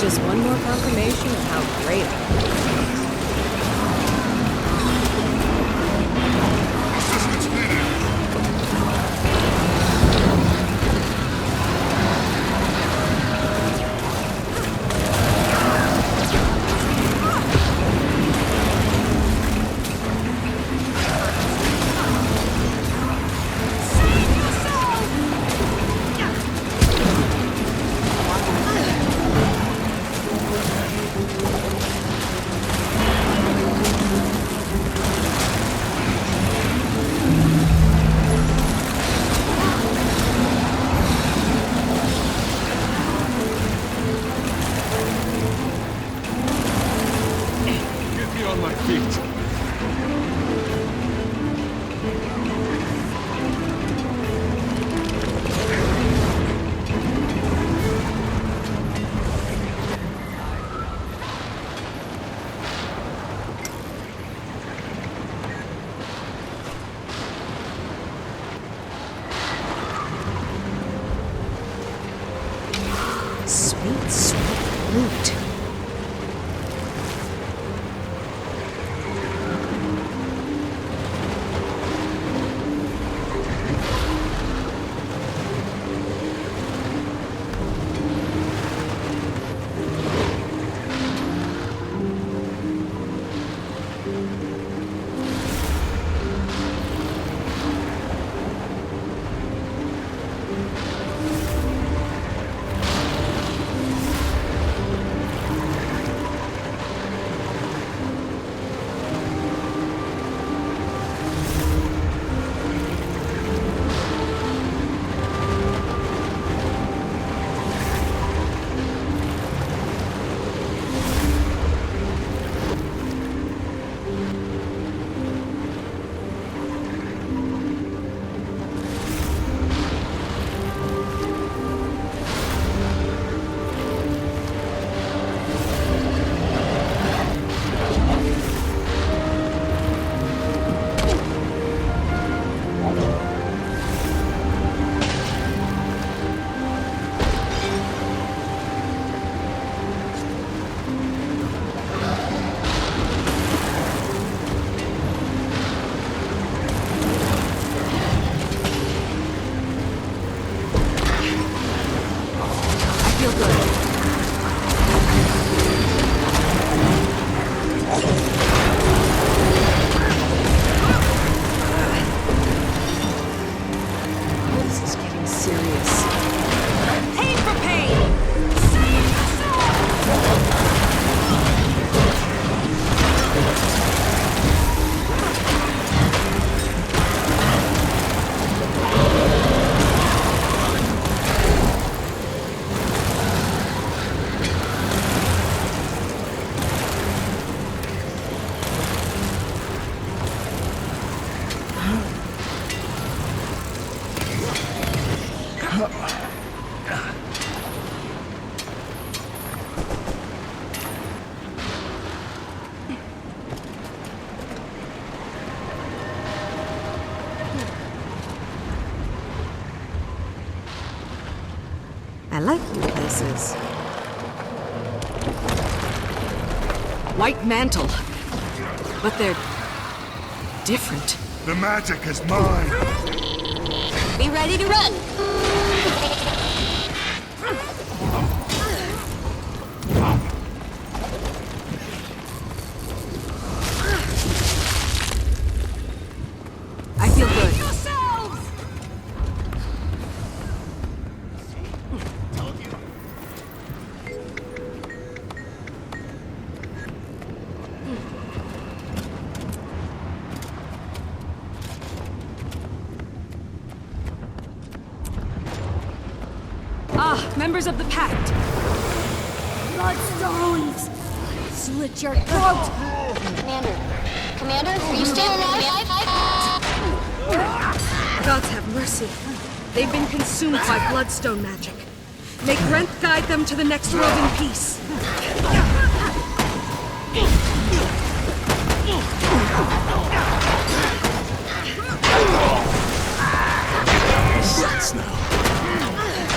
Just one more confirmation of how great I am. Sweet, sweet loot. I like new places. White mantle. But they're different. The magic is mine. Be ready to run. I feel good. Members of the Pact. Bloodstones! Slit your throat! Commander, are you still alive? Gods have mercy. They've been consumed by bloodstone magic. May Grenth guide them to the next world in peace. Shots now.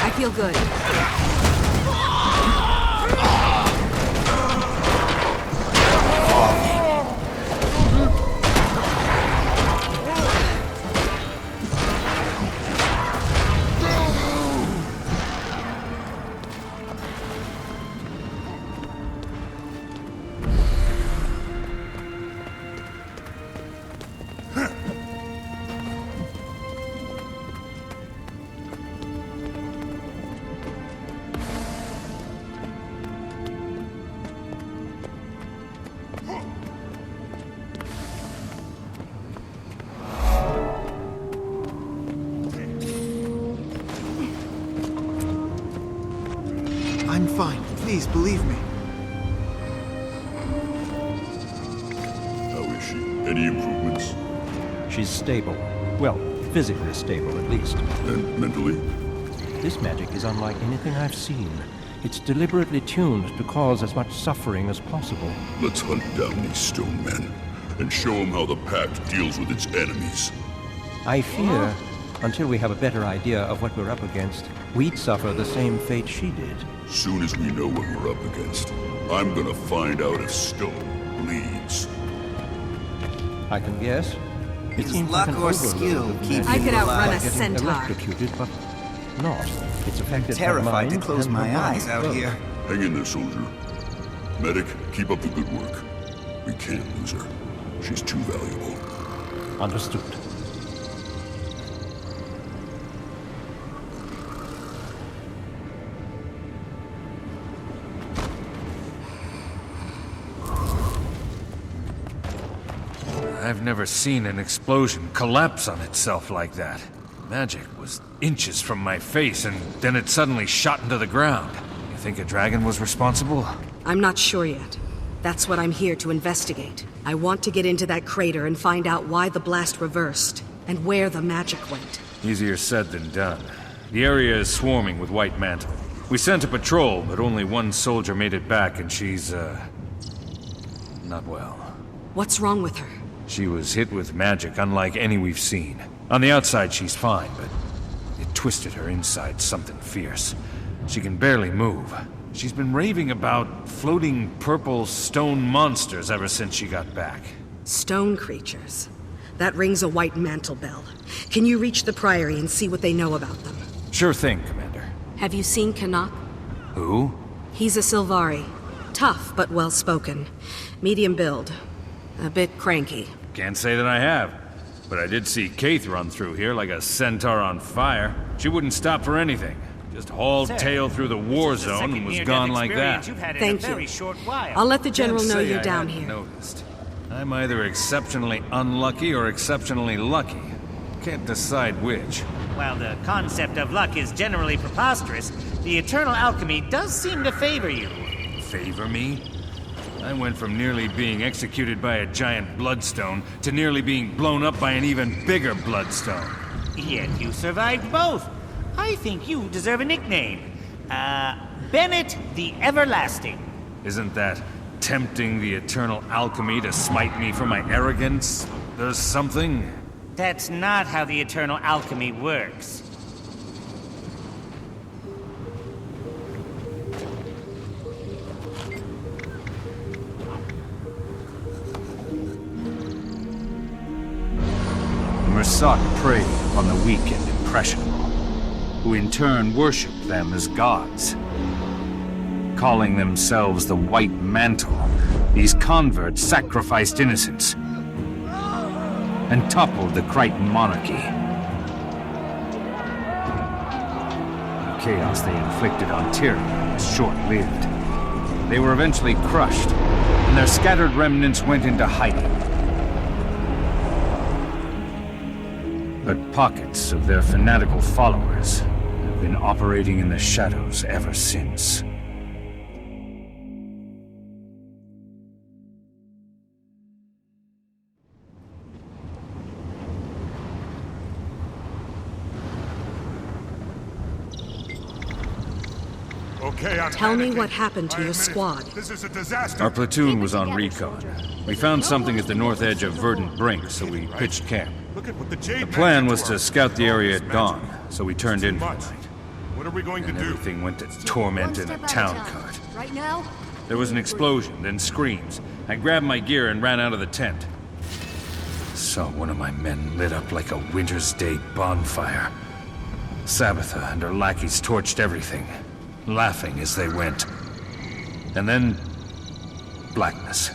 I feel good. I'm fine. Please, believe me. How is she? Any improvements? She's stable. Well, physically stable, at least. And mentally? This magic is unlike anything I've seen. It's deliberately tuned to cause as much suffering as possible. Let's hunt down these stone men and show them how the Pact deals with its enemies. I fear, until we have a better idea of what we're up against, we'd suffer the same fate she did. Soon as we know what we're up against, I'm gonna find out if stone bleeds. I can guess. It Does seems luck like an or overload skill of keep magic I could outrun by a getting centaur. electrocuted, but not. It's affected by Terrified to mind close and my the eyes body out both. here. Hang in there, soldier. Medic, keep up the good work. We can't lose her. She's too valuable. Understood. I've never seen an explosion collapse on itself like that. Magic was inches from my face, and then it suddenly shot into the ground. You think a dragon was responsible? I'm not sure yet. That's what I'm here to investigate. I want to get into that crater and find out why the blast reversed, and where the magic went. Easier said than done. The area is swarming with White Mantle. We sent a patrol, but only one soldier made it back, and she's, not well. What's wrong with her? She was hit with magic unlike any we've seen. On the outside, she's fine, but it twisted her inside something fierce. She can barely move. She's been raving about floating purple stone monsters ever since she got back. Stone creatures. That rings a White Mantle bell. Can you reach the Priory and see what they know about them? Sure thing, Commander. Have you seen Canuck? Who? He's a Sylvari. Tough, but well-spoken. Medium build. A bit cranky. Can't say that I have. But I did see Kaith run through here like a centaur on fire. She wouldn't stop for anything. Just hauled tail through the war zone and was gone like that. Thank you. I'll let the General know you're down here. Noticed. I'm either exceptionally unlucky or exceptionally lucky. Can't decide which. While the concept of luck is generally preposterous, the eternal alchemy does seem to favor you. Favor me? I went from nearly being executed by a giant bloodstone to nearly being blown up by an even bigger bloodstone. Yet you survived both. I think you deserve a nickname. Bennett the Everlasting. Isn't that tempting the eternal alchemy to smite me for my arrogance? There's something? That's not how the eternal alchemy works. Mursak preyed on the weak and impressionable, who in turn worshipped them as gods. Calling themselves the White Mantle, these converts sacrificed innocents and toppled the Crichton monarchy. The chaos they inflicted on Tyrion was short-lived. They were eventually crushed, and their scattered remnants went into hiding. But pockets of their fanatical followers have been operating in the shadows ever since. Okay, I'm Tell me panicking. what happened to I your admit it. squad. This is a disaster. Our platoon was on recon. We found something at the north edge of Verdant Brink, so we pitched camp. Look at what the Jade The plan Man was did to us. scout the area at dawn, so we turned in for much. the night. What are we going And to do? everything went to torment in a town cart. Right now? There was an explosion, then screams. I grabbed my gear and ran out of the tent. Saw one of my men lit up like a winter's day bonfire. Sabbatha and her lackeys torched everything, laughing as they went. And then, blackness.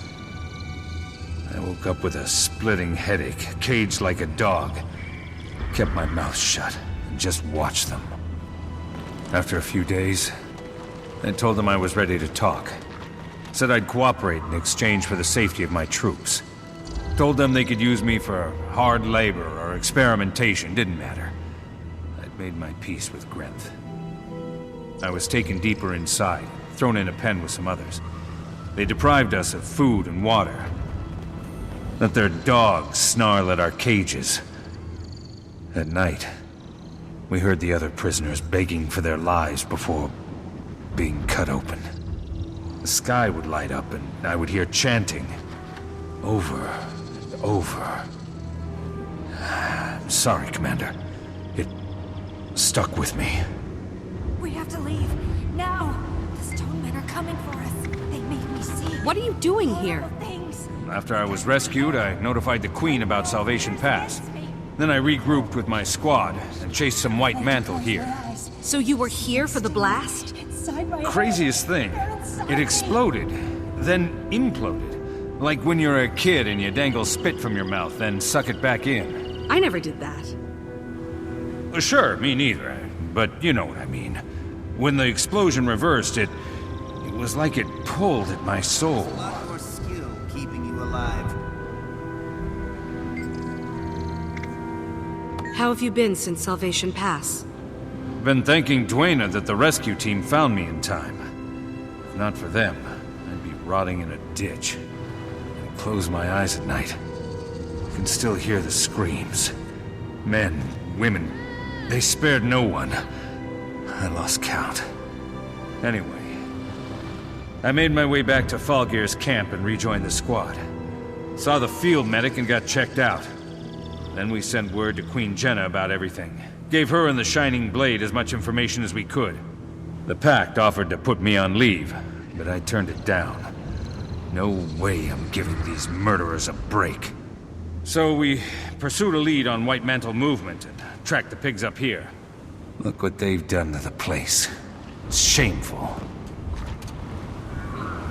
I woke up with a splitting headache, caged like a dog. Kept my mouth shut and just watched them. After a few days, I told them I was ready to talk. Said I'd cooperate in exchange for the safety of my troops. Told them they could use me for hard labor or experimentation, didn't matter. I'd made my peace with Grenth. I was taken deeper inside, thrown in a pen with some others. They deprived us of food and water. Let their dogs snarl at our cages. At night, we heard the other prisoners begging for their lives before being cut open. The sky would light up and I would hear chanting. Over and over. I'm sorry, Commander. It stuck with me. We have to leave. Now! The stone men are coming for us. They made me see. What are you doing here? Things. After I was rescued, I notified the Queen about Salvation Pass. Then I regrouped with my squad and chased some White Mantle here. So you were here for the blast? Craziest thing. It exploded, then imploded. Like when you're a kid and you dangle spit from your mouth, then suck it back in. I never did that. Sure, me neither. But you know what I mean. When the explosion reversed, it was like it pulled at my soul. A lot more skill keeping you alive. How have you been since Salvation Pass? Been thanking Dwayna that the rescue team found me in time. If not for them, I'd be rotting in a ditch. I close my eyes at night. I can still hear the screams. Men, women, they spared no one. I lost count. Anyway, I made my way back to Falgear's camp and rejoined the squad. Saw the field medic and got checked out. Then we sent word to Queen Jenna about everything. Gave her and the Shining Blade as much information as we could. The Pact offered to put me on leave, but I turned it down. No way I'm giving these murderers a break. So we pursued a lead on White Mantle movement and tracked the pigs up here. Look what they've done to the place. It's shameful.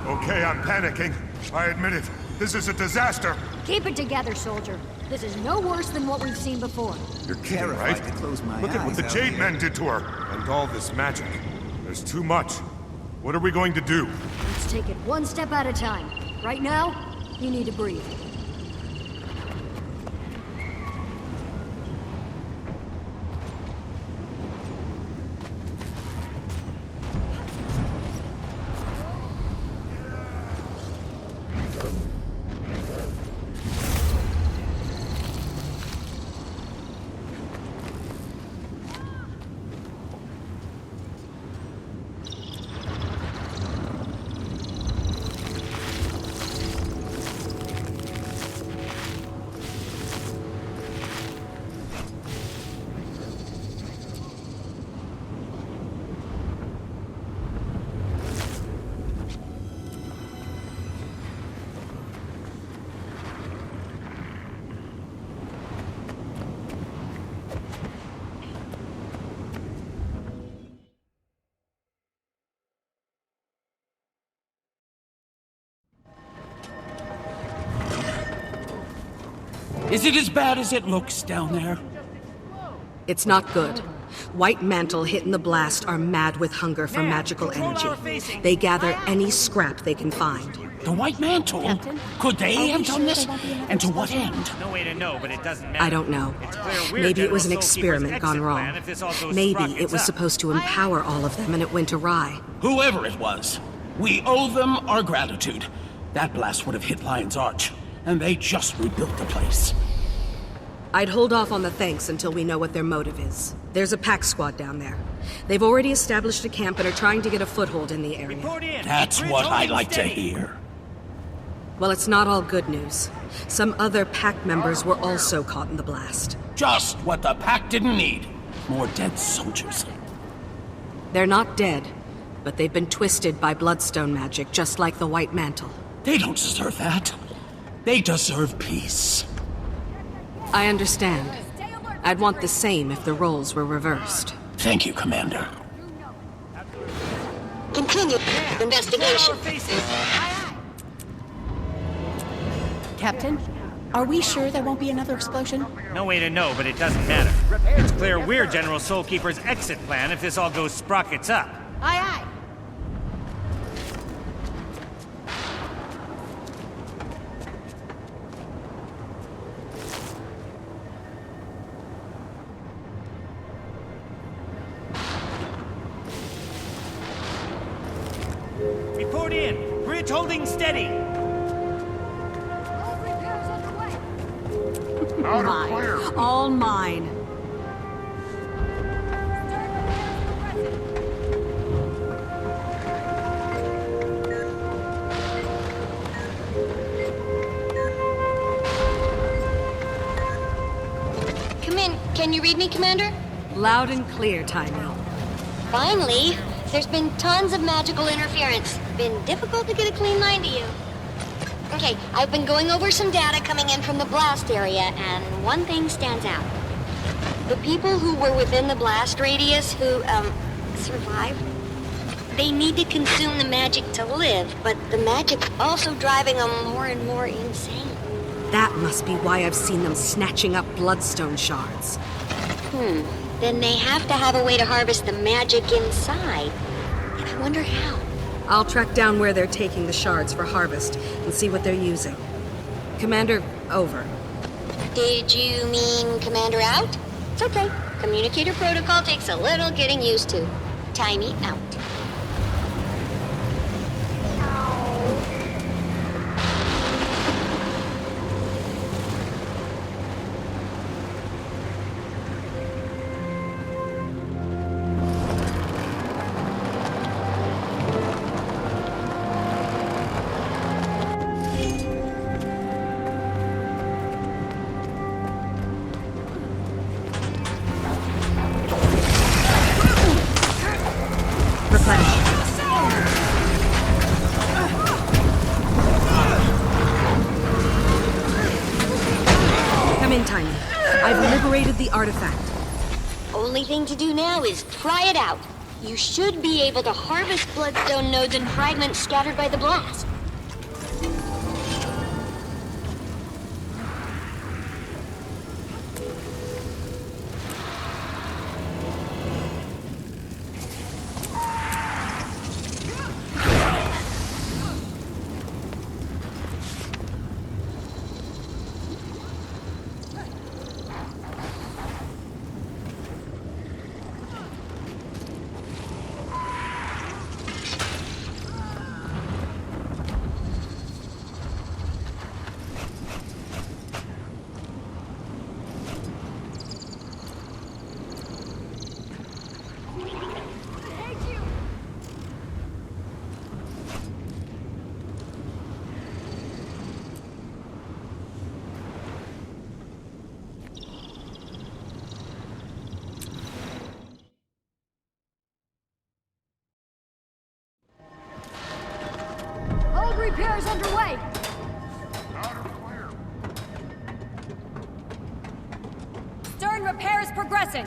Okay, I'm panicking. I admit it. This is a disaster. Keep it together, soldier. This is no worse than what we've seen before. You're kidding, right? To close my Look at what eyes the out Jade here. Men did to her. And all this magic. There's too much. What are we going to do? Let's take it one step at a time. Right now, you need to breathe. Is it as bad as it looks down there? It's not good. White Mantle hitting the blast are mad with hunger for magical energy. They gather any scrap they can find. The White Mantle? Captain? Could they have done this? And to what end? No way to know, but it doesn't matter. I don't know. It's clear we're Maybe it was an General Soulkeeper's experiment gone exit wrong. plan if this all goes Maybe sprockets it was up. supposed to empower all of them and it went awry. Whoever it was, we owe them our gratitude. That blast would have hit Lion's Arch, and they just rebuilt the place. I'd hold off on the thanks until we know what their motive is. There's a pack squad down there. They've already established a camp and are trying to get a foothold in the area. That's what I like to hear. Well, it's not all good news. Some other pack members were also caught in the blast. Just what the Pact didn't need. More dead soldiers. They're not dead, but they've been twisted by Bloodstone magic, just like the White Mantle. They don't deserve that. They deserve peace. I understand. I'd want the same if the roles were reversed. Thank you, Commander. Continue investigation. Captain, are we sure there won't be another explosion? No way to know, but it doesn't matter. It's clear we're General Soulkeeper's exit plan if this all goes sprockets up. Aye, aye. Report in. Bridge holding steady. All repairs underway. Mine. All mine. Come in. Can you read me, Commander? Loud and clear, Tiny. Finally. There's been tons of magical interference. Been difficult to get a clean line to you. Okay, I've been going over some data coming in from the blast area, and one thing stands out. The people who were within the blast radius who, survived, they need to consume the magic to live, but the magic's also driving them more and more insane. That must be why I've seen them snatching up bloodstone shards. Then they have to have a way to harvest the magic inside. I wonder how. I'll track down where they're taking the shards for harvest and see what they're using. Commander, over. Did you mean Commander out? It's okay. Communicator protocol takes a little getting used to. Tiny out. Come in, Tiny. I've liberated the artifact. Only thing to do now is try it out. You should be able to harvest bloodstone nodes and fragments scattered by the blast. All repairs underway. Stern repairs progressing.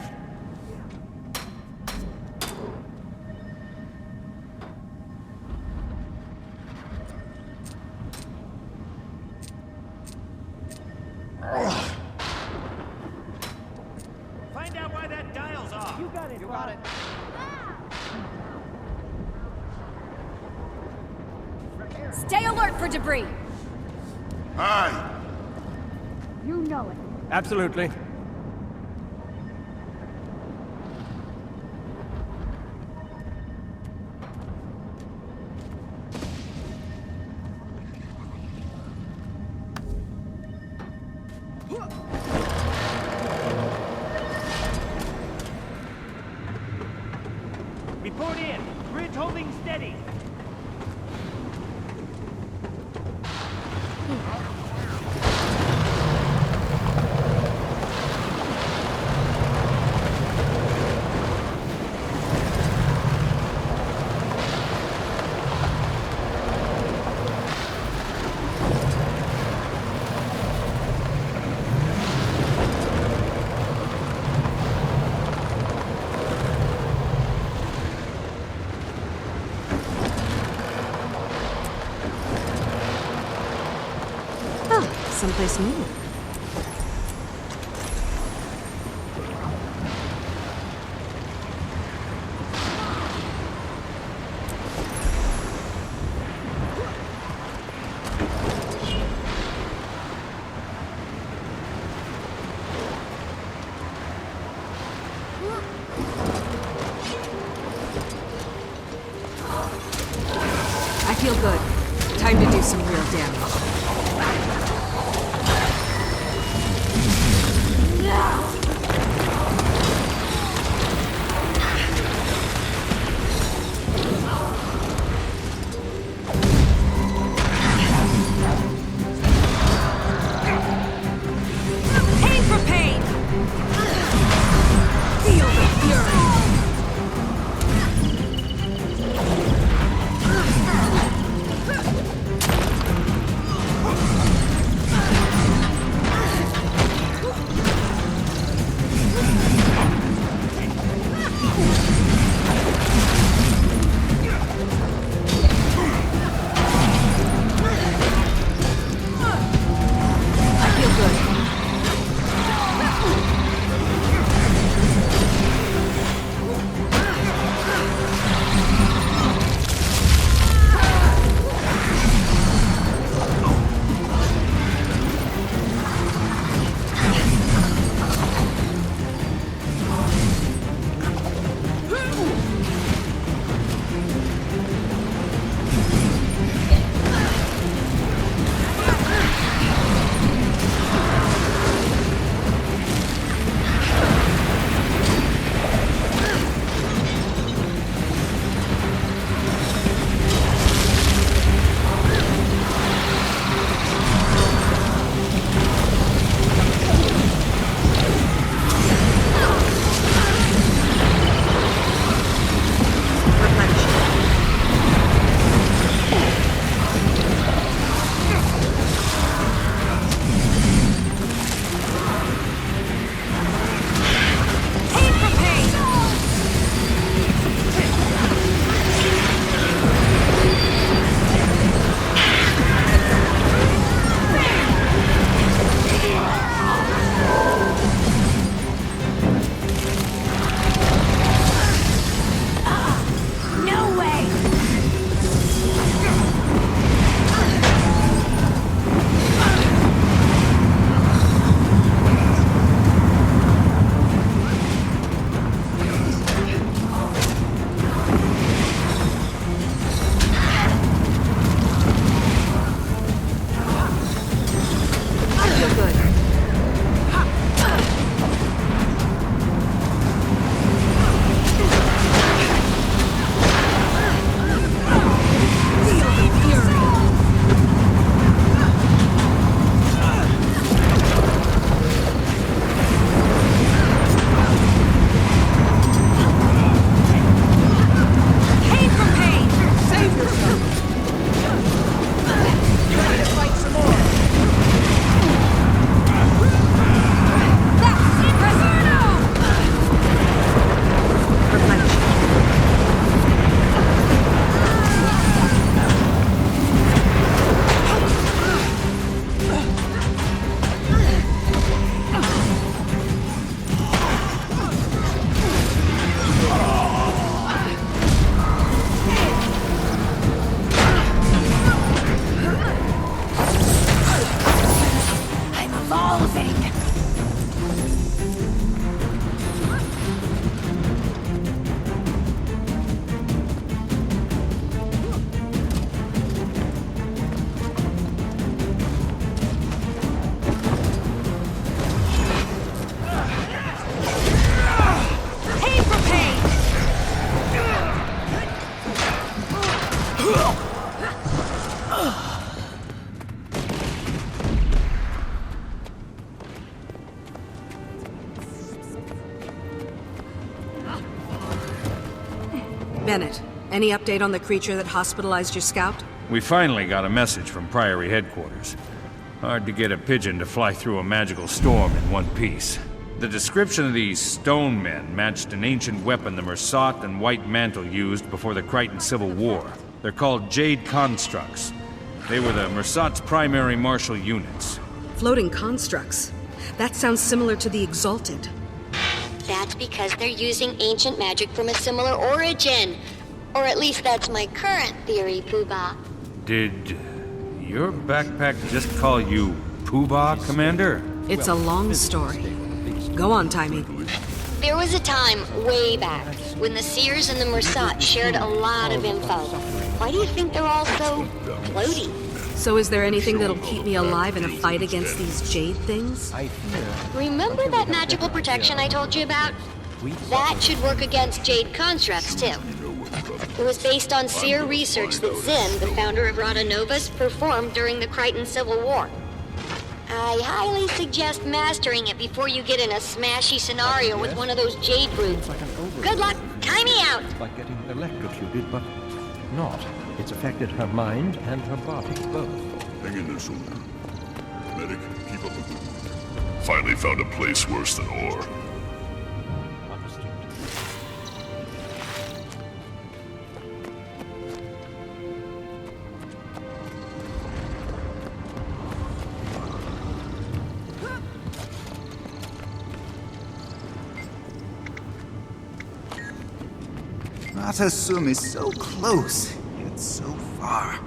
Find out why that dial's off. You got it. You got it. Stay alert for debris. Hi. You know it. Absolutely. Report in. Bridge holding steady. Someplace new. I feel good. Time to do some real damage. Pain for pain! Feel the fury! Bennett, any update on the creature that hospitalized your scout? We finally got a message from Priory headquarters. Hard to get a pigeon to fly through a magical storm in one piece. The description of these stone men matched an ancient weapon the Mersat and White Mantle used before the Crichton Civil War. They're called Jade Constructs. They were the Mersat's primary martial units. Floating constructs. That sounds similar to the Exalted. That's because they're using ancient magic from a similar origin. Or at least that's my current theory, Poobah. Did your backpack just call you Poobah, Commander? It's a long story. Go on, Timey. There was a time, way back, when the Seers and the Mursat shared a lot of info. Why do you think they're all so floaty? So is there anything that'll keep me alive in a fight against these jade things? Remember that magical protection I told you about? That should work against jade constructs, too. It was based on Seer research that Zinn, the founder of Rada Novus, performed during the Crichton Civil War. I highly suggest mastering it before you get in a smashy scenario with one of those jade brutes. Good luck. Time me out. It's like getting electrocuted, but not. It's affected her mind and her body, both. Hang in there, soldier. Medic, keep up the good work. Finally found a place worse than ore. Natasum is so close, yet so far.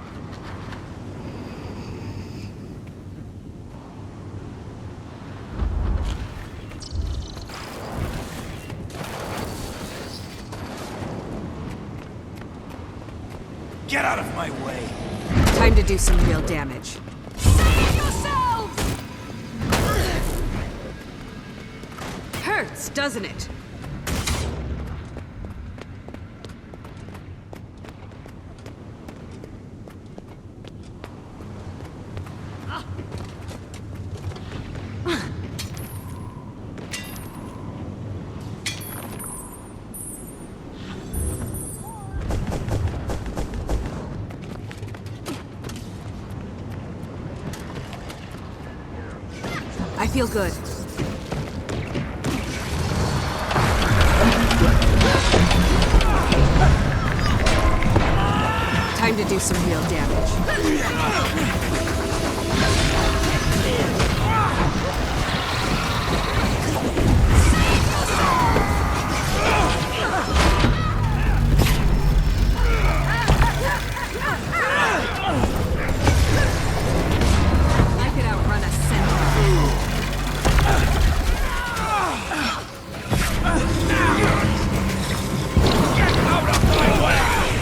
Get out of my way! Time to do some real damage. Save yourselves! Hurts, doesn't it? I feel good. Time to do some real damage. I could outrun a centaur.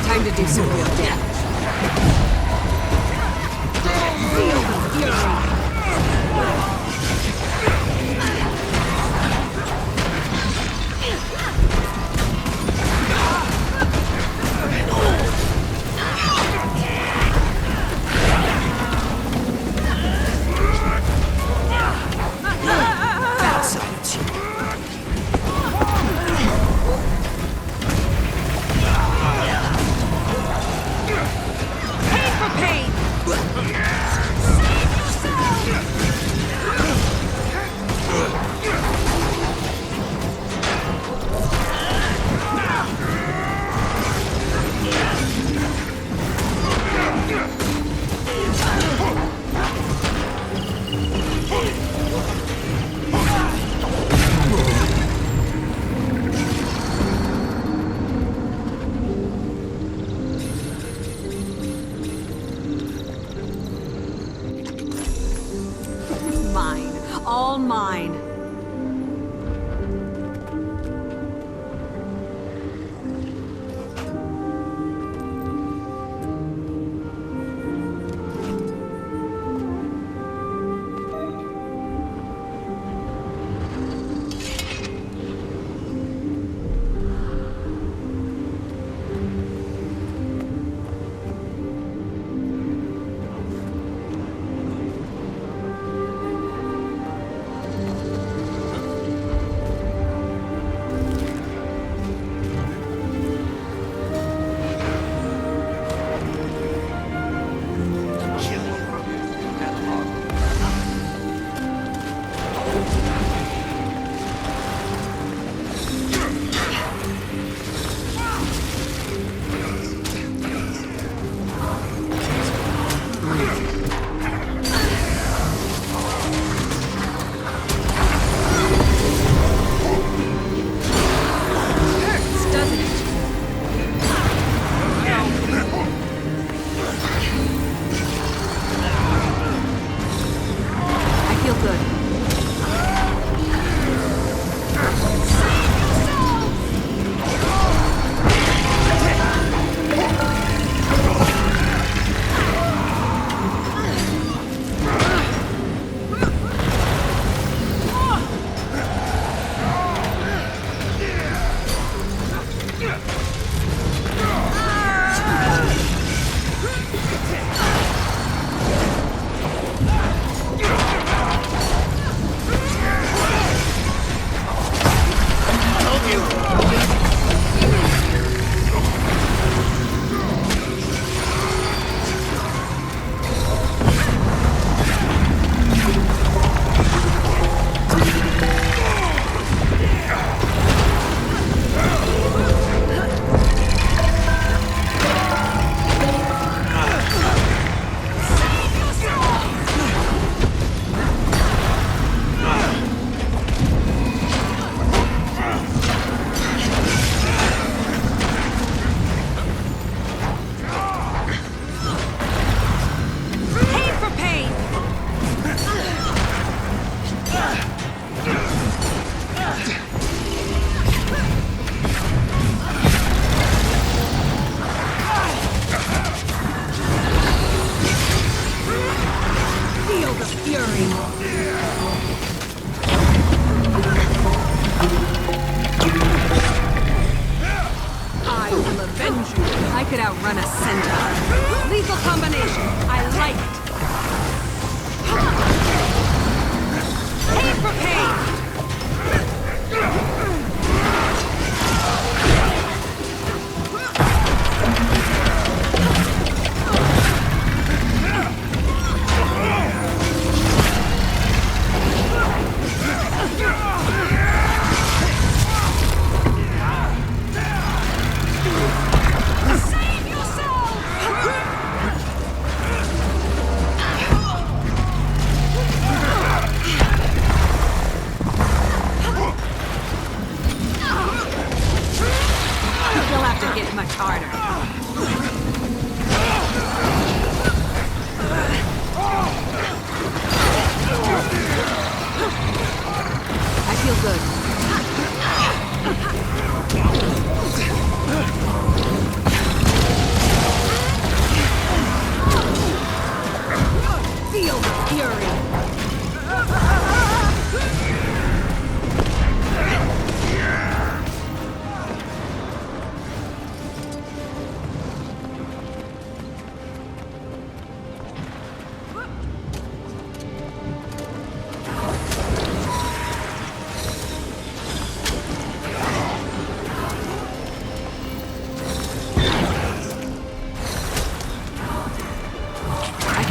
Time to do some real damage. Feel the fury. Mine. All mine. could outrun a centaur. Lethal combination. I like it. Pain for pain!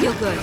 Feel good.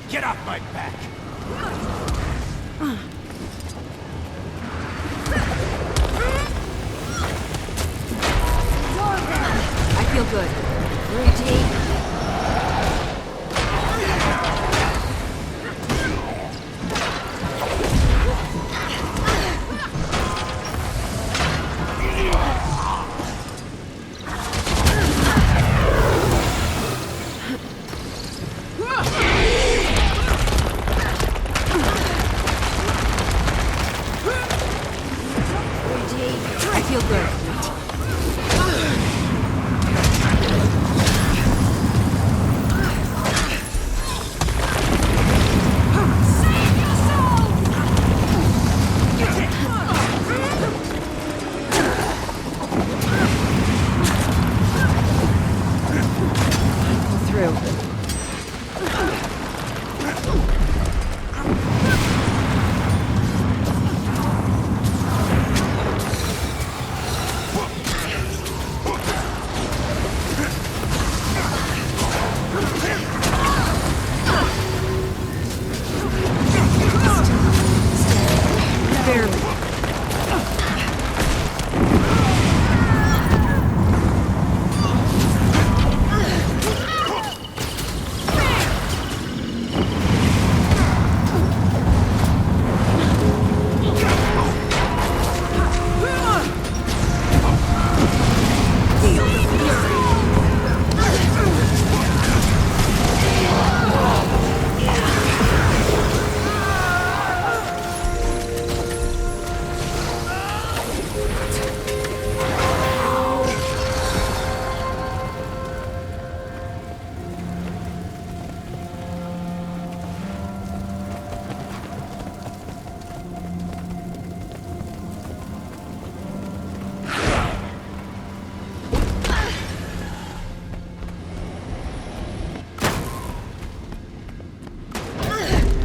Get off my back! I feel good. Breathe. I feel good.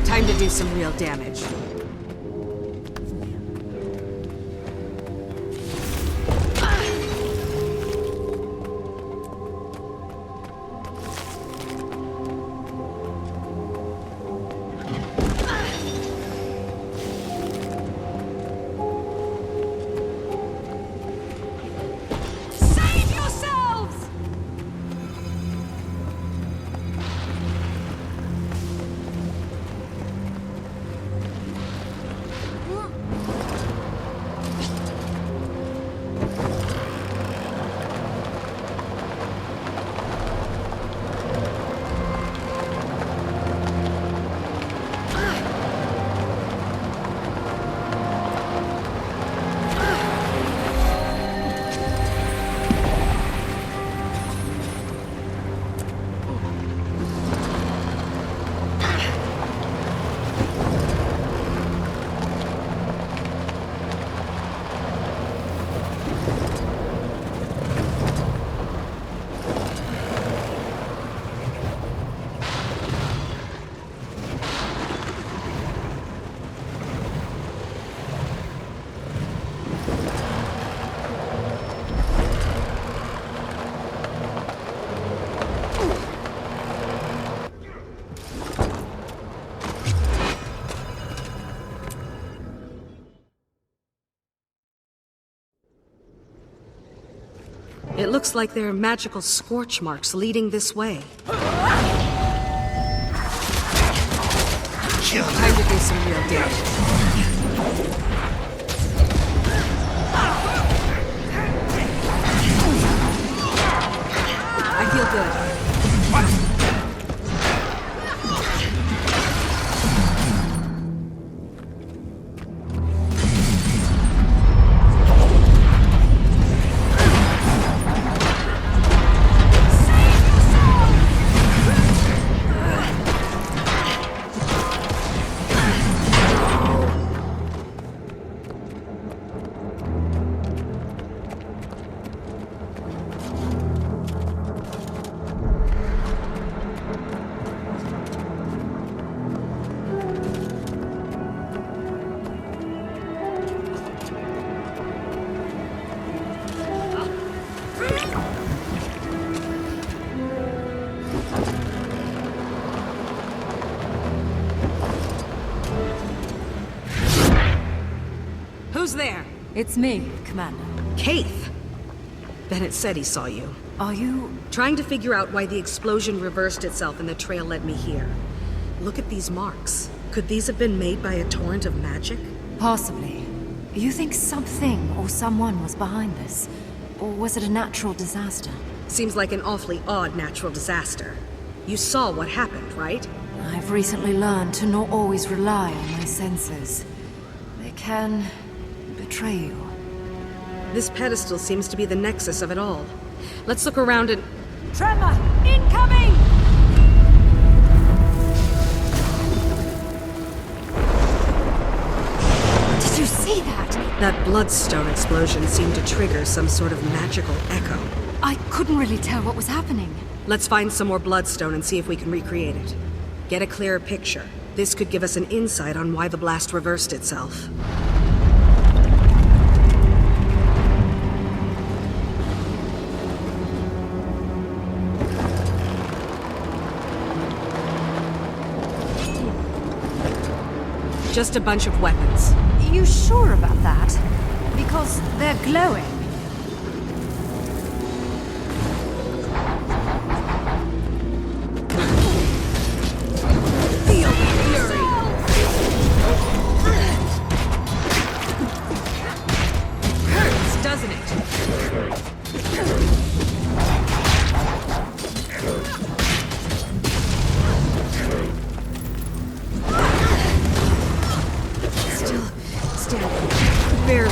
Time to do some real damage. It looks like there are magical scorch marks leading this way. Time to do some real damage. I feel good. Who's there? It's me, Commander. Kaith! Bennett said he saw you. Are you... Trying to figure out why the explosion reversed itself and the trail led me here. Look at these marks. Could these have been made by a torrent of magic? Possibly. You think something or someone was behind this? Or was it a natural disaster? Seems like an awfully odd natural disaster. You saw what happened, right? I've recently learned to not always rely on my senses. They can... betray you. This pedestal seems to be the nexus of it all. Let's look around and... Tremor! Incoming! Did you see that? That bloodstone explosion seemed to trigger some sort of magical echo. I couldn't really tell what was happening. Let's find some more bloodstone and see if we can recreate it. Get a clearer picture. This could give us an insight on why the blast reversed itself. Just a bunch of weapons. You sure about that? Because they're glowing. Feel the fury! Hurts, doesn't it? Barely.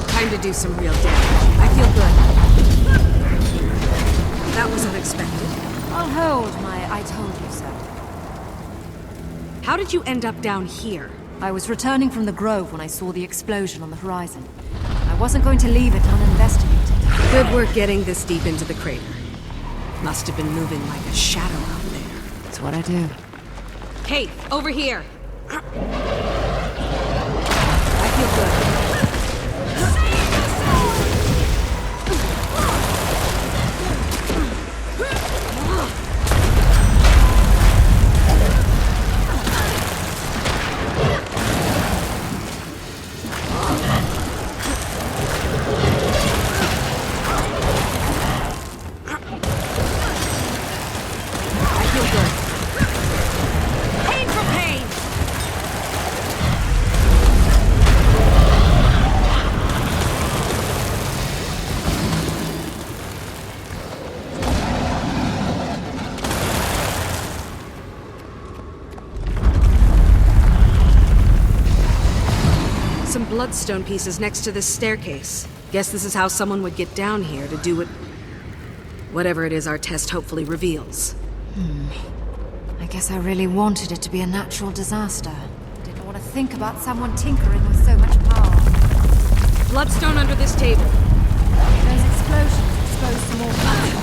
Time to do some real damage. I feel good. That was unexpected. I'll hold my I told you so. How did you end up down here? I was returning from the grove when I saw the explosion on the horizon. I wasn't going to leave it uninvestigated. Good work getting this deep into the crater. Must have been moving like a shadow out there. That's what I do. Kate, over here! I feel good. Bloodstone pieces next to this staircase. Guess this is how someone would get down here to do whatever it is our test hopefully reveals. I guess I really wanted it to be a natural disaster. Didn't want to think about someone tinkering with so much power. Bloodstone under this table. Those explosions exposed some more blood.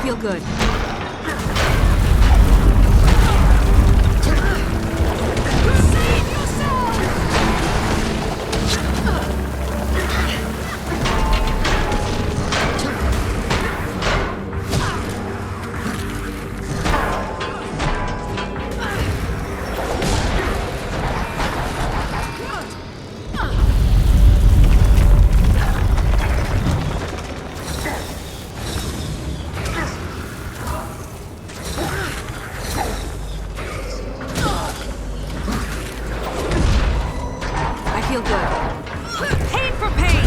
feel good. Feel good. Pain for pain!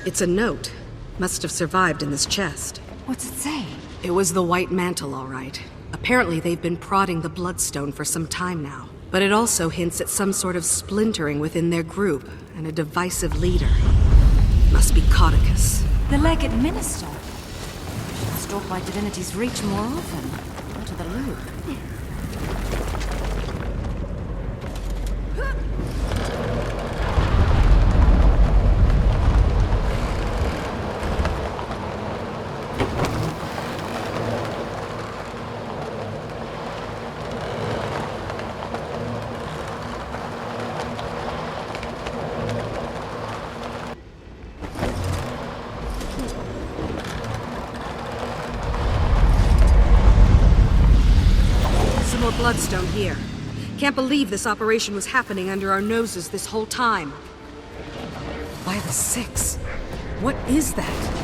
It's a note. Must have survived in this chest. What's it say? It was the White Mantle, all right. Apparently they've been prodding the Bloodstone for some time now. But it also hints at some sort of splintering within their group, and a divisive leader. Must be Codicus. The Legate Minister. Should stalk my divinity's reach more often. Out of the loop. More Bloodstone here. Can't believe this operation was happening under our noses this whole time. By the Six. What is that?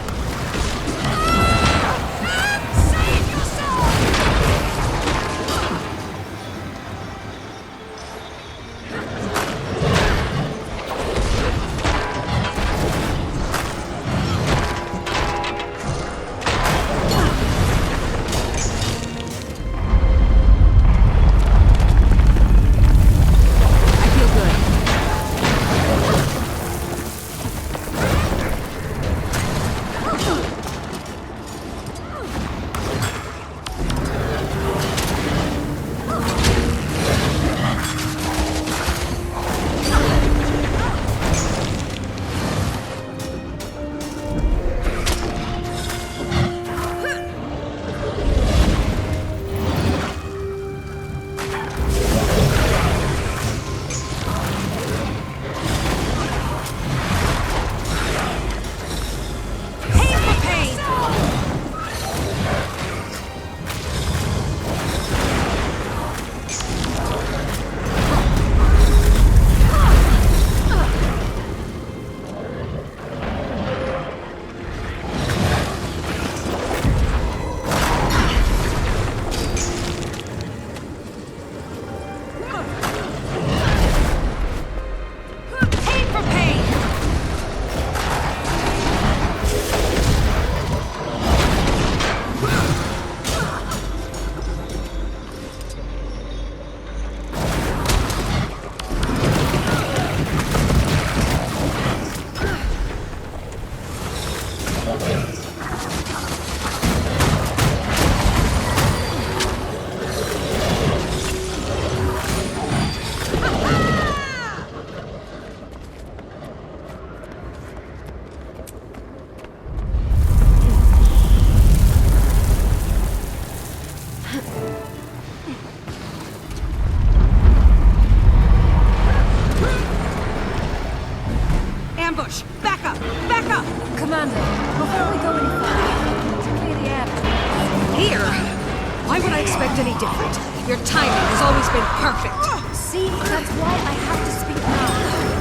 totally different. Your timing has always been perfect. See, that's why I have to speak now.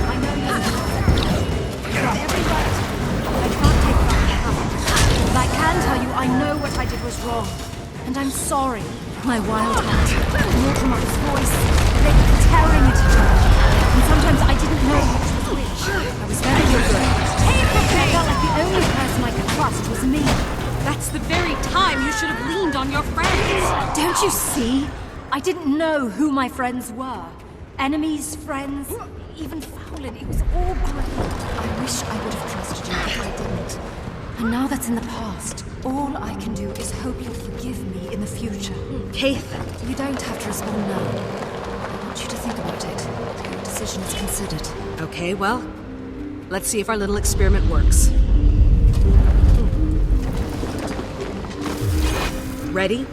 I know you have every right. I can't take back the hammer. But I can tell you I know what I did was wrong. And I'm sorry. My wild heart, Mortimer's voice, they were tearing at each other. And sometimes I didn't know which was which. I was very afraid. I felt like the only person I could trust was me. That's the very time you should have leaned on your friends. Don't you see? I didn't know who my friends were. Enemies, friends, even Fowlin. It was all great. I wish I would have trusted you, but I didn't. And now that's in the past, all I can do is hope you'll forgive me in the future. Keith. You don't have to respond now. I want you to think about it. Your decision is considered. Okay, well, let's see if our little experiment works. Ready?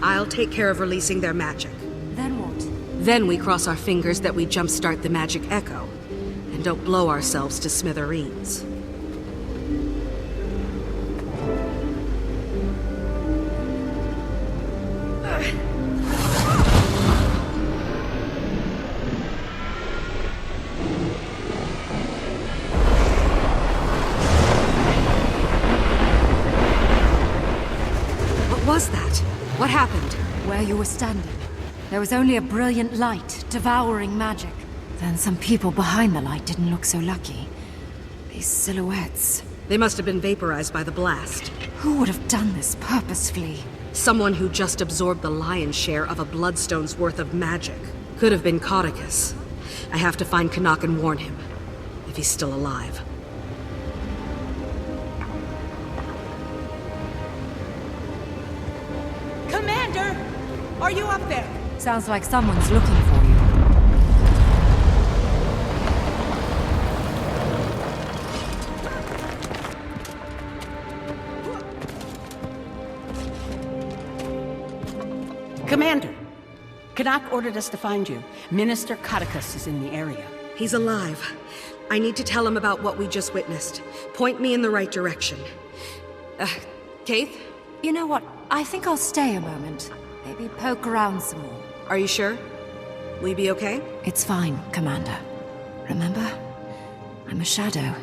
I'll take care of releasing their magic. Then what? Then we cross our fingers that we jumpstart the magic echo, and don't blow ourselves to smithereens. What was that? What happened? Where you were standing. There was only a brilliant light, devouring magic. Then some people behind the light didn't look so lucky. These silhouettes. They must have been vaporized by the blast. Who would have done this purposefully? Someone who just absorbed the lion's share of a bloodstone's worth of magic. Could have been Codicus. I have to find Canuck and warn him. If he's still alive. Commander! Are you up there? Sounds like someone's looking for you. Commander, Canuck ordered us to find you. Minister Codicus is in the area. He's alive. I need to tell him about what we just witnessed. Point me in the right direction. Keith? You know what? I think I'll stay a moment. Maybe poke around some more. Are you sure? Will you be okay? It's fine, Commander. Remember? I'm a shadow.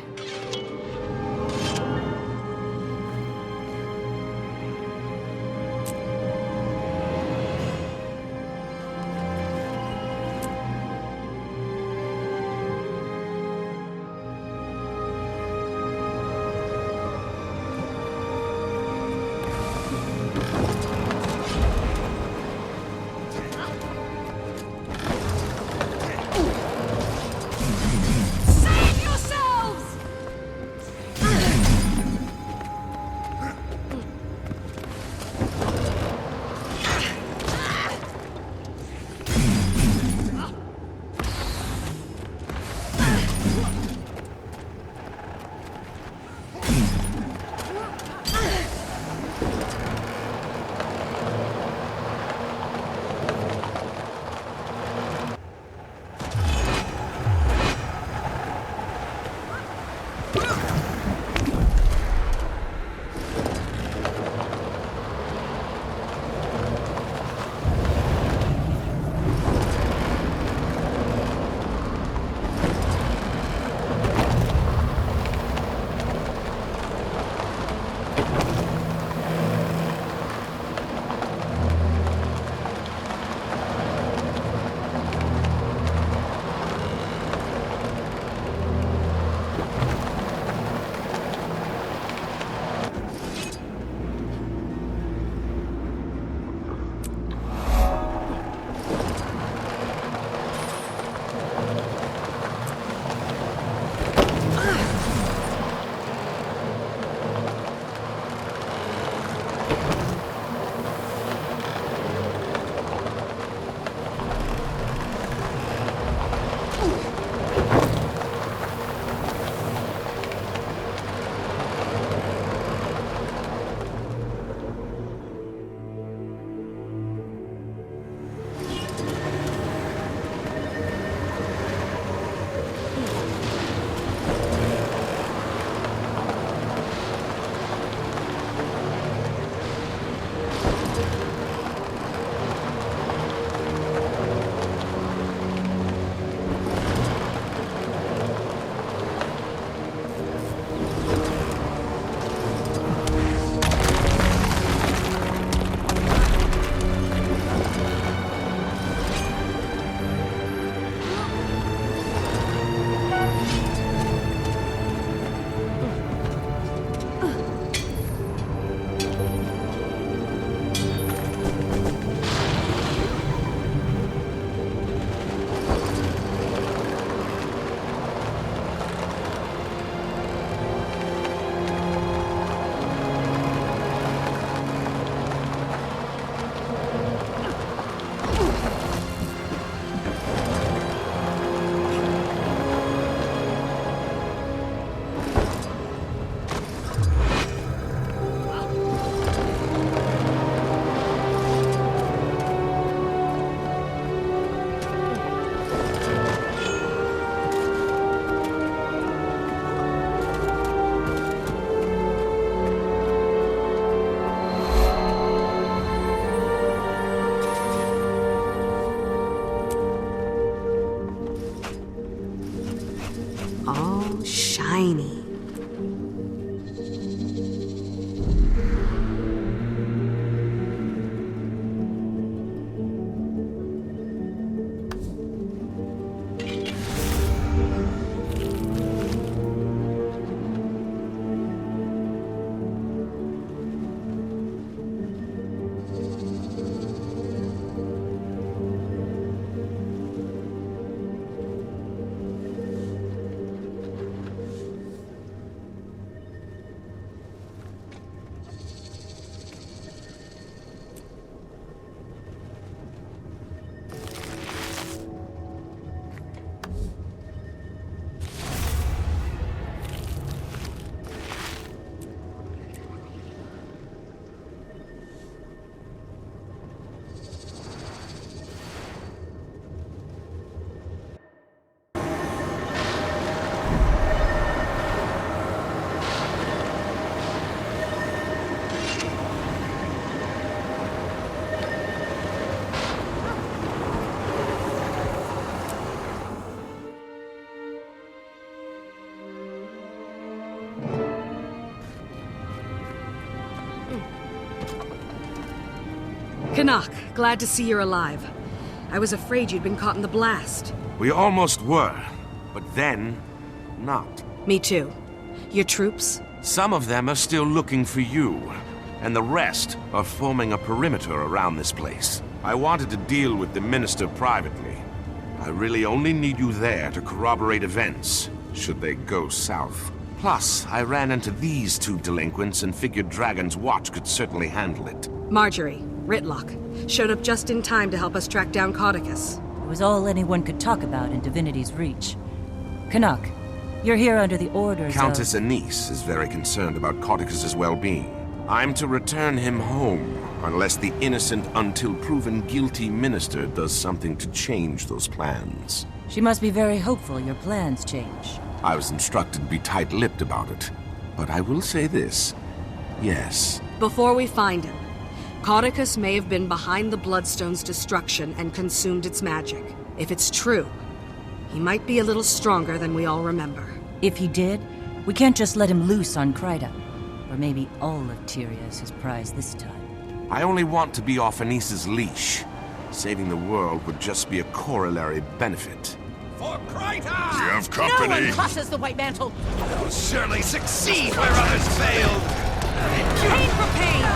Canuck, glad to see you're alive. I was afraid you'd been caught in the blast. We almost were, but then, not. Me too. Your troops? Some of them are still looking for you, and the rest are forming a perimeter around this place. I wanted to deal with the Minister privately. I really only need you there to corroborate events, should they go south. Plus, I ran into these two delinquents and figured Dragon's Watch could certainly handle it. Marjorie, Ritlock, showed up just in time to help us track down Cauticus. It was all anyone could talk about in Divinity's Reach. Canuck, you're here under the orders Countess of... Anise is very concerned about Cauticus's well-being. I'm to return him home, unless the innocent until proven guilty minister does something to change those plans. She must be very hopeful your plans change. I was instructed to be tight-lipped about it. But I will say this. Yes. Before we find him, Cauticus may have been behind the Bloodstone's destruction and consumed its magic. If it's true, he might be a little stronger than we all remember. If he did, we can't just let him loose on Kryta. Or maybe all of Tyria is his prize this time. I only want to be off Anise's leash. Saving the world would just be a corollary benefit. For Kryta! We have company! No one crosses the White Mantle! They'll surely succeed where others failed! Pain for pain!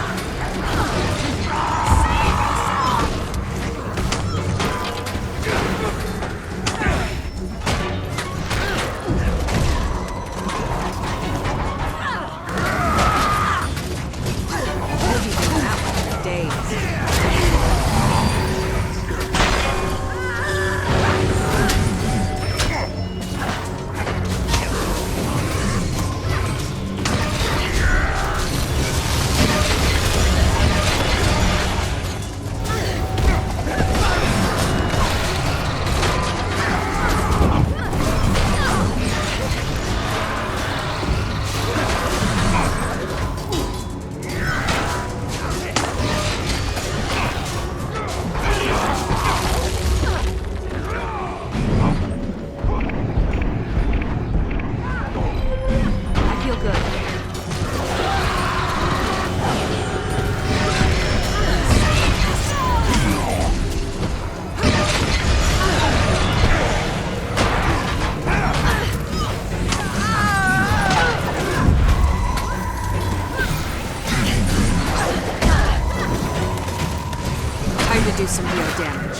Do some real damage.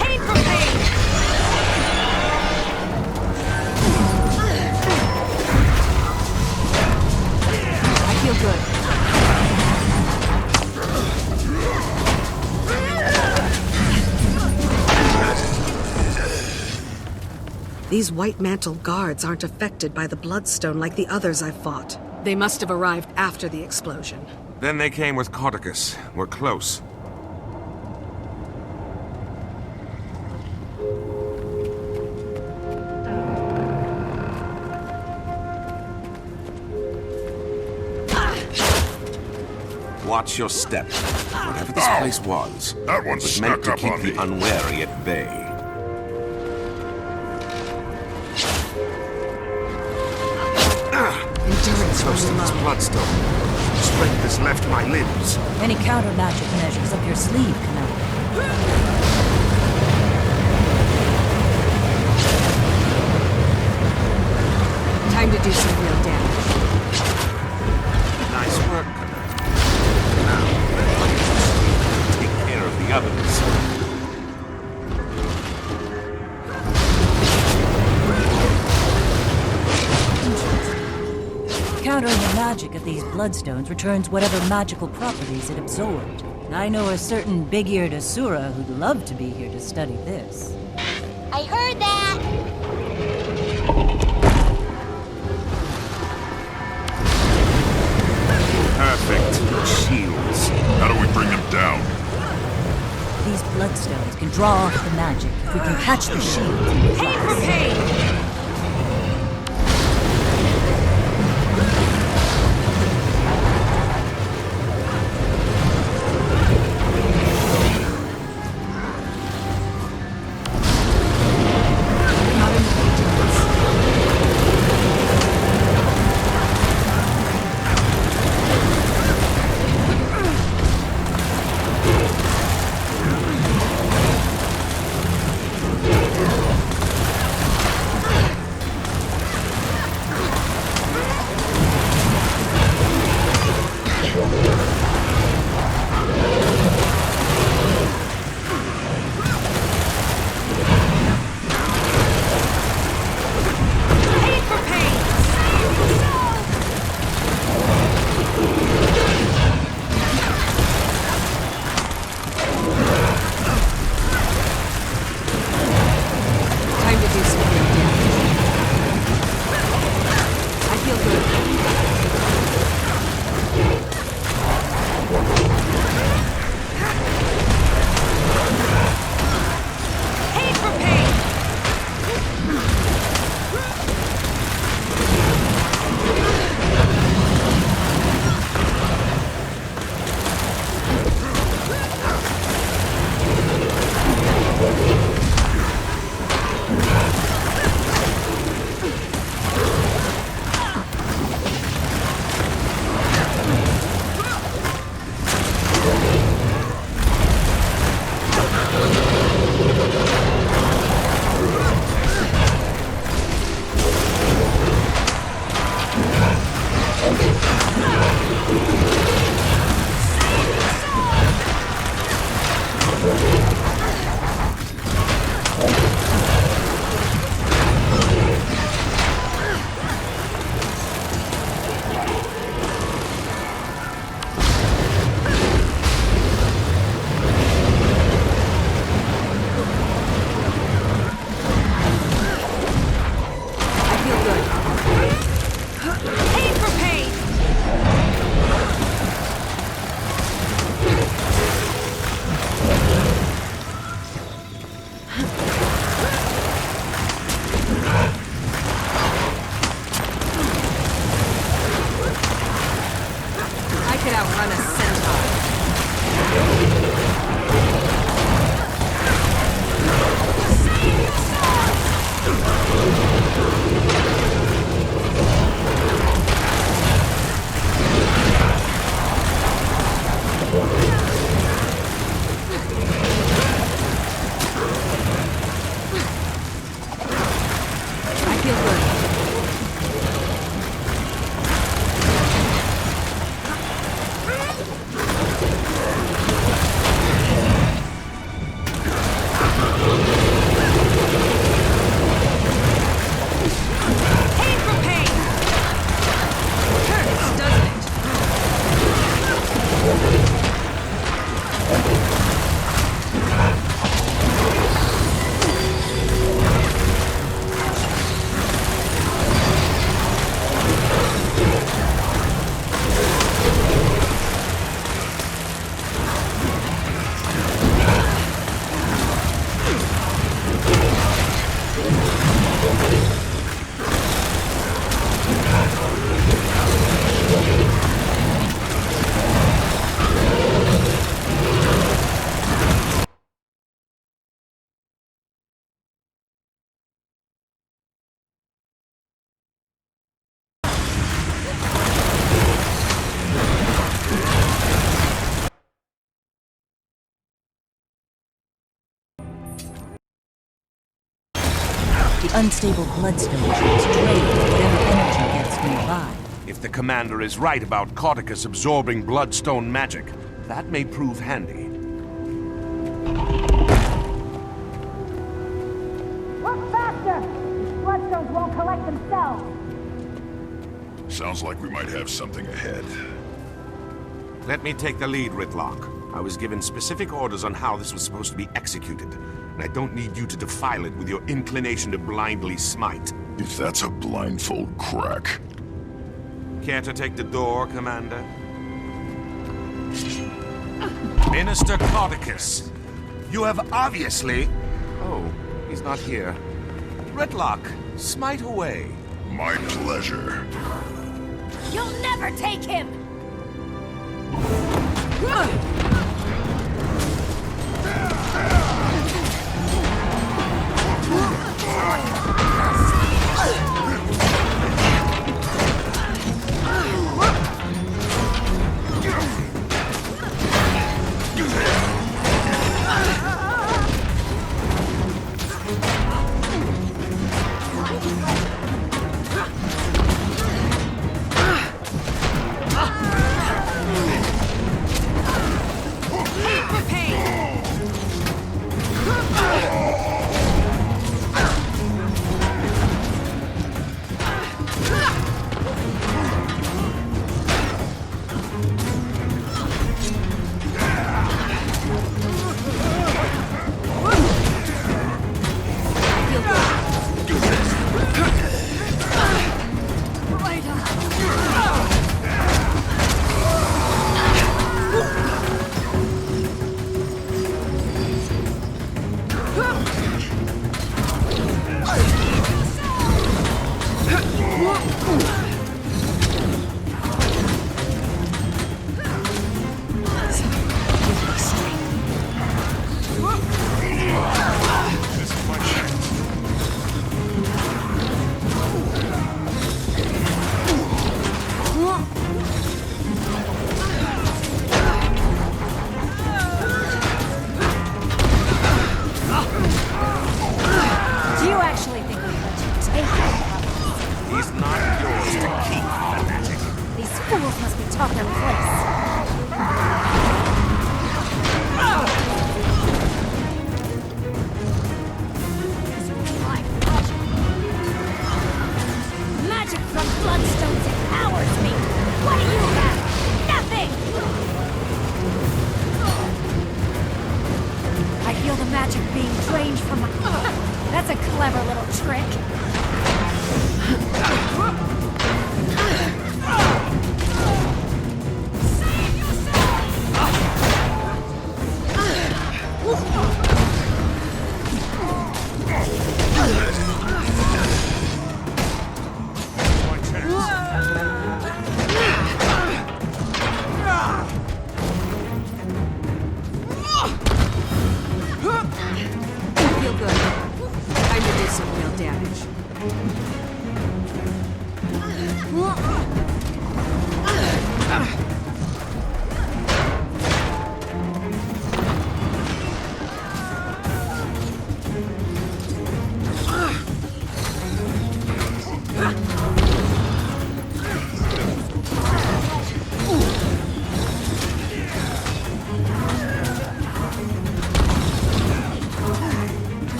Pain for pain! I feel good. These White Mantle guards aren't affected by the Bloodstone like the others I've fought. They must have arrived after the explosion. Then they came with Cauticus. We're close. Watch your step. Whatever this place was, that one was meant to keep the unwary at bay. Endurance Close to this bloodstone. Strength has left my limbs. Any counter magic measures up your sleeve, Canuck? Time to do some real damage. Nice work, Canuck. Now, let's take care of the others. Countering the magic of these bloodstones returns whatever magical properties it absorbed. I know a certain big-eared Asura who'd love to be here to study this. I heard that! Perfect. Shields. How do we bring them down? These bloodstones can draw off the magic if we can catch the shield. Pain for pain! The unstable bloodstone trees drain whatever energy gets nearby. If the commander is right about Cauticus absorbing bloodstone magic, that may prove handy. Look faster! Bloodstones won't collect themselves. Sounds like we might have something ahead. Let me take the lead, Rytlock. I was given specific orders on how this was supposed to be executed, and I don't need you to defile it with your inclination to blindly smite. If that's a blindfold crack. Care to take the door, Commander? Minister Cauticus, you have obviously... Oh, he's not here. Rytlock, smite away. My pleasure. You'll never take him!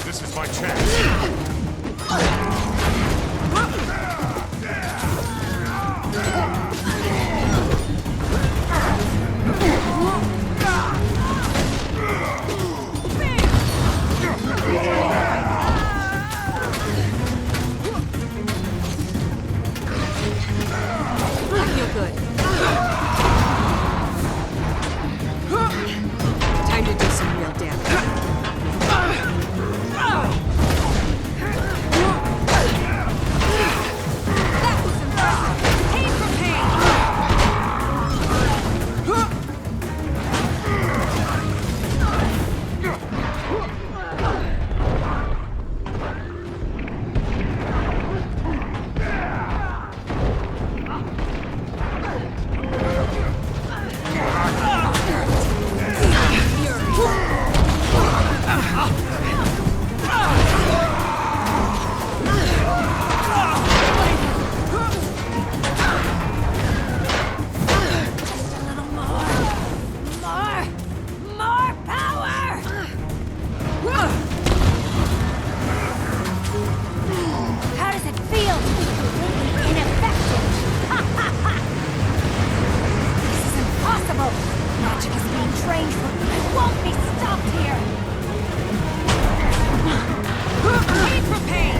This is my chance. I feel good. Time to do some real damage. That was impressive. Pain for pain. More power! How does it feel? Ineffective! This is impossible! Magic is being trained for me. It won't be stopped here! Pain for pain.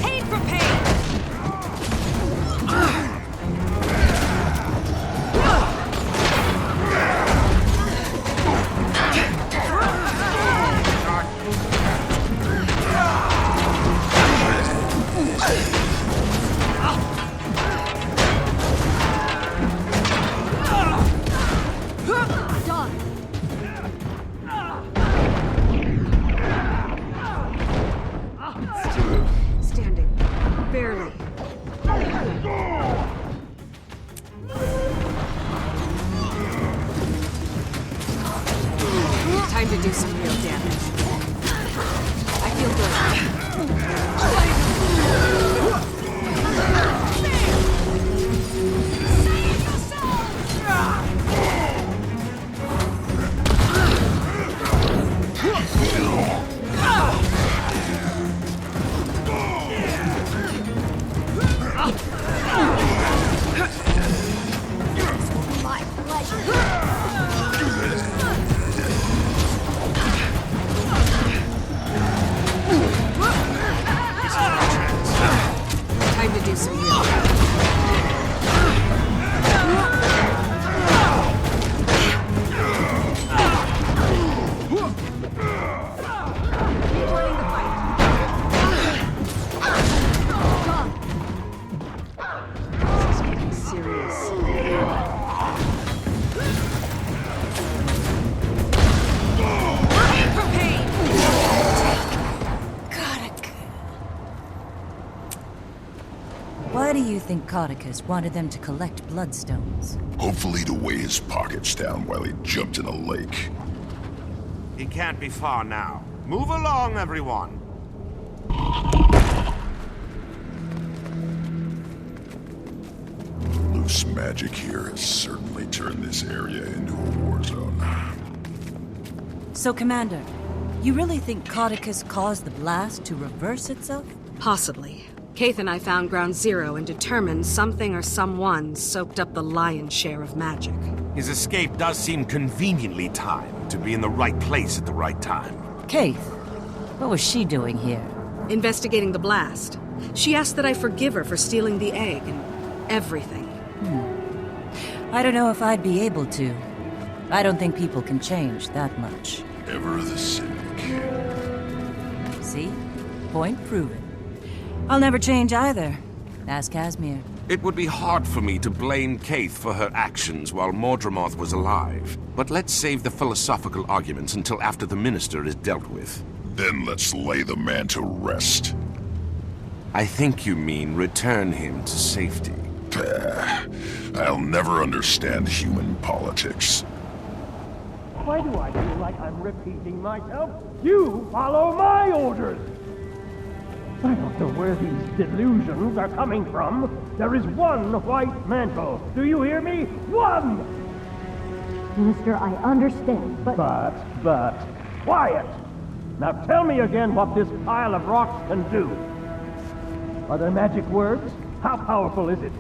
Pain for pain. Standing. Barely. Time to do some real damage. I feel My pleasure! Time to do some real damage. Joining the fight. This is getting serious. For pain. Why do you think Codicus wanted them to collect bloodstones? Hopefully to weigh his pockets down while he jumped in a lake. He can't be far now. Move along, everyone. Loose magic here has certainly turned this area into a war zone. So, Commander, you really think Codicus caused the blast to reverse itself? Possibly. Kaith and I found Ground Zero and determined something or someone soaked up the lion's share of magic. His escape does seem conveniently timed to be in the right place at the right time. Kaith, what was she doing here? Investigating the blast. She asked that I forgive her for stealing the egg and everything. I don't know if I'd be able to. I don't think people can change that much. Ever the cynic. See? Point proven. I'll never change either. Ask Casimir. It would be hard for me to blame Kaith for her actions while Mordramoth was alive. But let's save the philosophical arguments until after the Minister is dealt with. Then let's lay the man to rest. I think you mean return him to safety. I'll never understand human politics. Why do I feel like I'm repeating myself? You follow my orders! I don't know where these delusions are coming from. There is one white mantle. Do you hear me? One! Minister, I understand, but... But... Quiet! Now tell me again what this pile of rocks can do. Are there magic words? How powerful is it?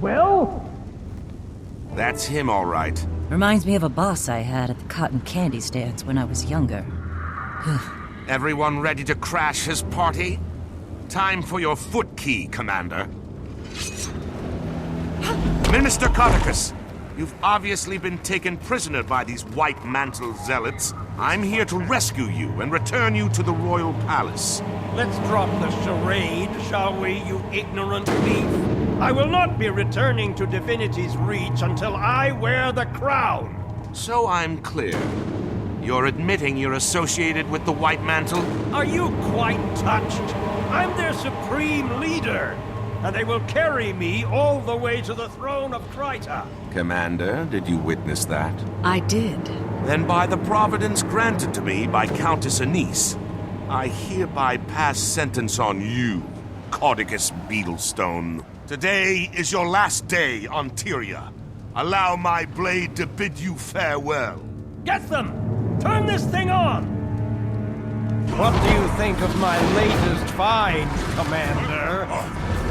Well? That's him, all right. Reminds me of a boss I had at the cotton candy stands when I was younger. Everyone ready to crash his party? Time for your foot key, Commander. Minister Codicus, you've obviously been taken prisoner by these White Mantle zealots. I'm here to rescue you and return you to the Royal Palace. Let's drop the charade, shall we, you ignorant thief? I will not be returning to Divinity's Reach until I wear the crown. So I'm clear. You're admitting you're associated with the White Mantle? Are you quite touched? I'm their supreme leader, and they will carry me all the way to the throne of Kryta. Commander, did you witness that? I did. Then by the providence granted to me by Countess Anise, I hereby pass sentence on you, Codicus Beetlestone. Today is your last day on Tyria. Allow my blade to bid you farewell. Get them! Turn this thing on! What do you think of my latest find, Commander?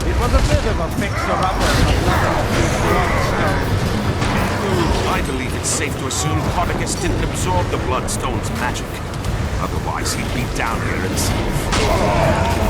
It was a bit of a fixer-upper, but nothing of the Bloodstone. I believe it's safe to assume Codicus didn't absorb the Bloodstone's magic. Otherwise, he'd be down here himself.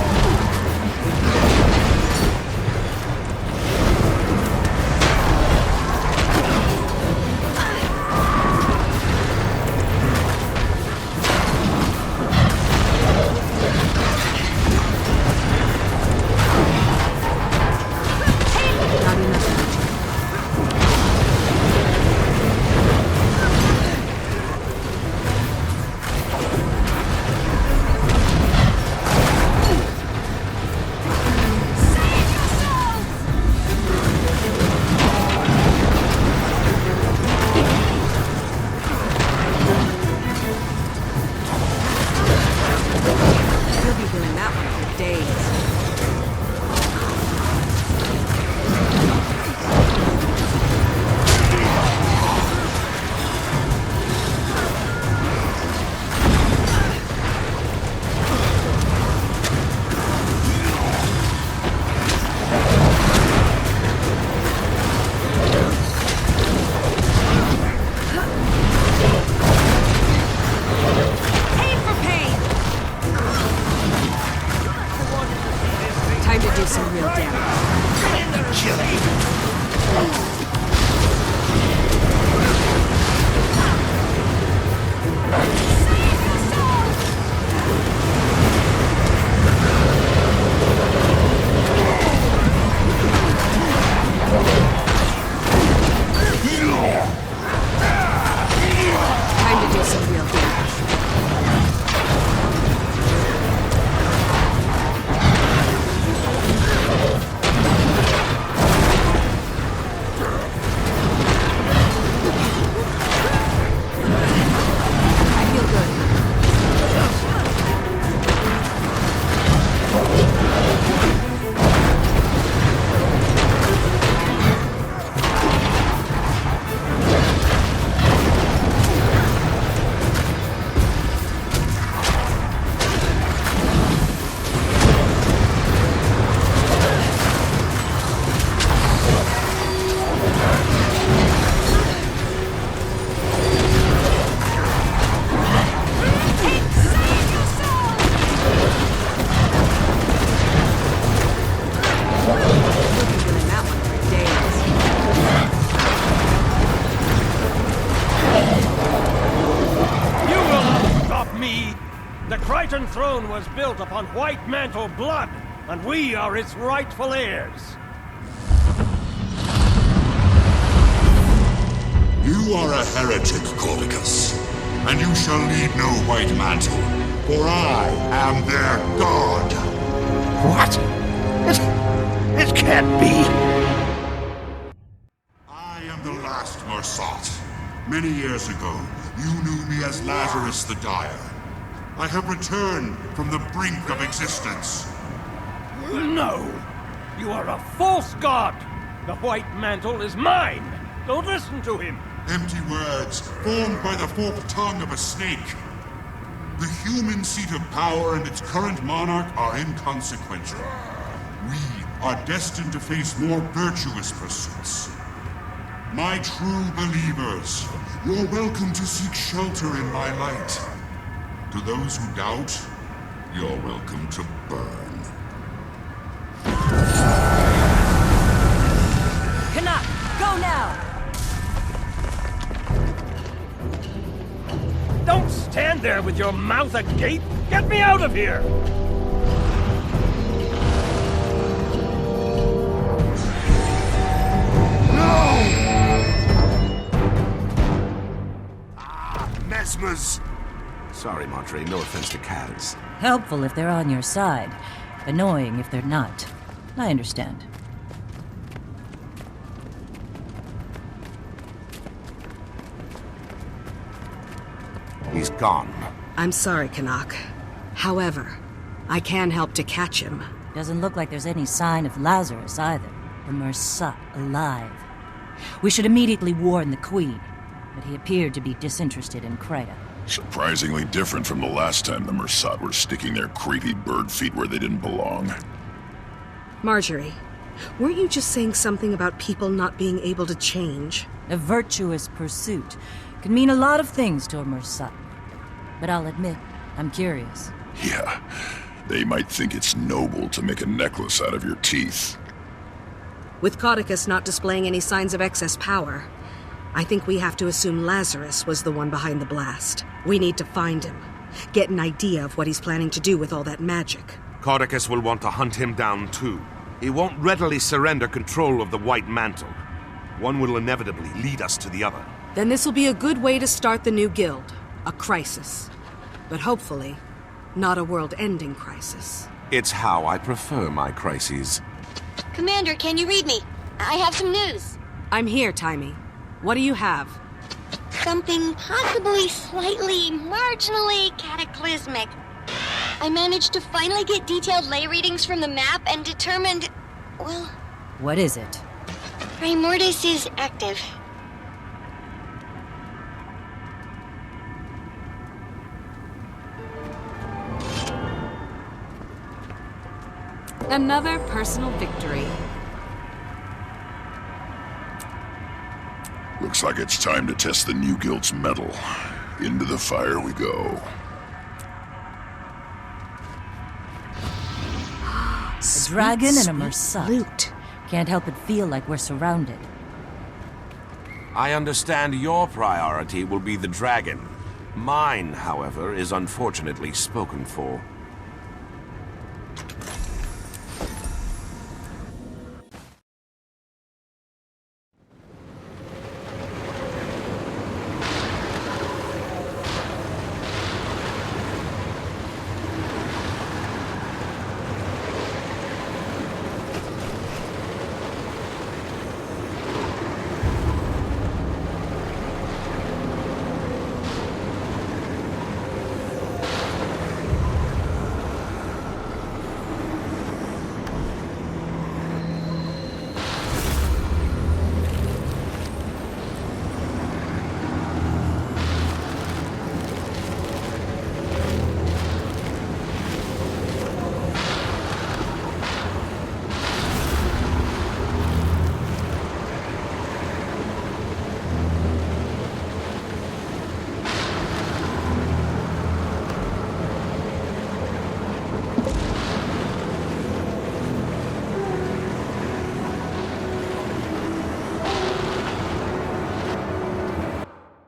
Krytan throne was built upon White Mantle blood, and we are its rightful heirs. You are a heretic, Cordicus, and you shall need no white mantle, for I am their god. What? It can't be. I am the last Mersat. Many years ago, you knew me as Lazarus the Dire. I have returned from the brink of existence. No! You are a false god! The white mantle is mine! Don't listen to him! Empty words, formed by the forked tongue of a snake. The human seat of power and its current monarch are inconsequential. We are destined to face more virtuous pursuits. My true believers, you're welcome to seek shelter in my light. To those who doubt, you're welcome to burn. Canuck, go now! Don't stand there with your mouth agape! Get me out of here! Mesmers! Sorry, Montre, no offense to Kaz. Helpful if they're on your side. Annoying if they're not. I understand. He's gone. I'm sorry, Canuck. However, I can help to catch him. Doesn't look like there's any sign of Lazarus either. The Mersat alive. We should immediately warn the Queen, but he appeared to be disinterested in Kreta. Surprisingly different from the last time the Mersat were sticking their creepy bird feet where they didn't belong. Marjorie, weren't you just saying something about people not being able to change? A virtuous pursuit can mean a lot of things to a Mersat. But I'll admit, I'm curious. Yeah, they might think it's noble to make a necklace out of your teeth. With Codicus not displaying any signs of excess power, I think we have to assume Lazarus was the one behind the blast. We need to find him, get an idea of what he's planning to do with all that magic. Cordicus will want to hunt him down too. He won't readily surrender control of the White Mantle. One will inevitably lead us to the other. Then this will be a good way to start the new guild. A crisis. But hopefully, not a world-ending crisis. It's how I prefer my crises. Commander, can you read me? I have some news. I'm here, Timey. What do you have? Something possibly slightly, marginally cataclysmic. I managed to finally get detailed lay readings from the map and determined, well... What is it? Primordis is active. Another personal victory. Looks like it's time to test the new guild's mettle. Into the fire we go. A dragon and a Mersat. Loot. Can't help but feel like we're surrounded. I understand your priority will be the dragon. Mine, however, is unfortunately spoken for.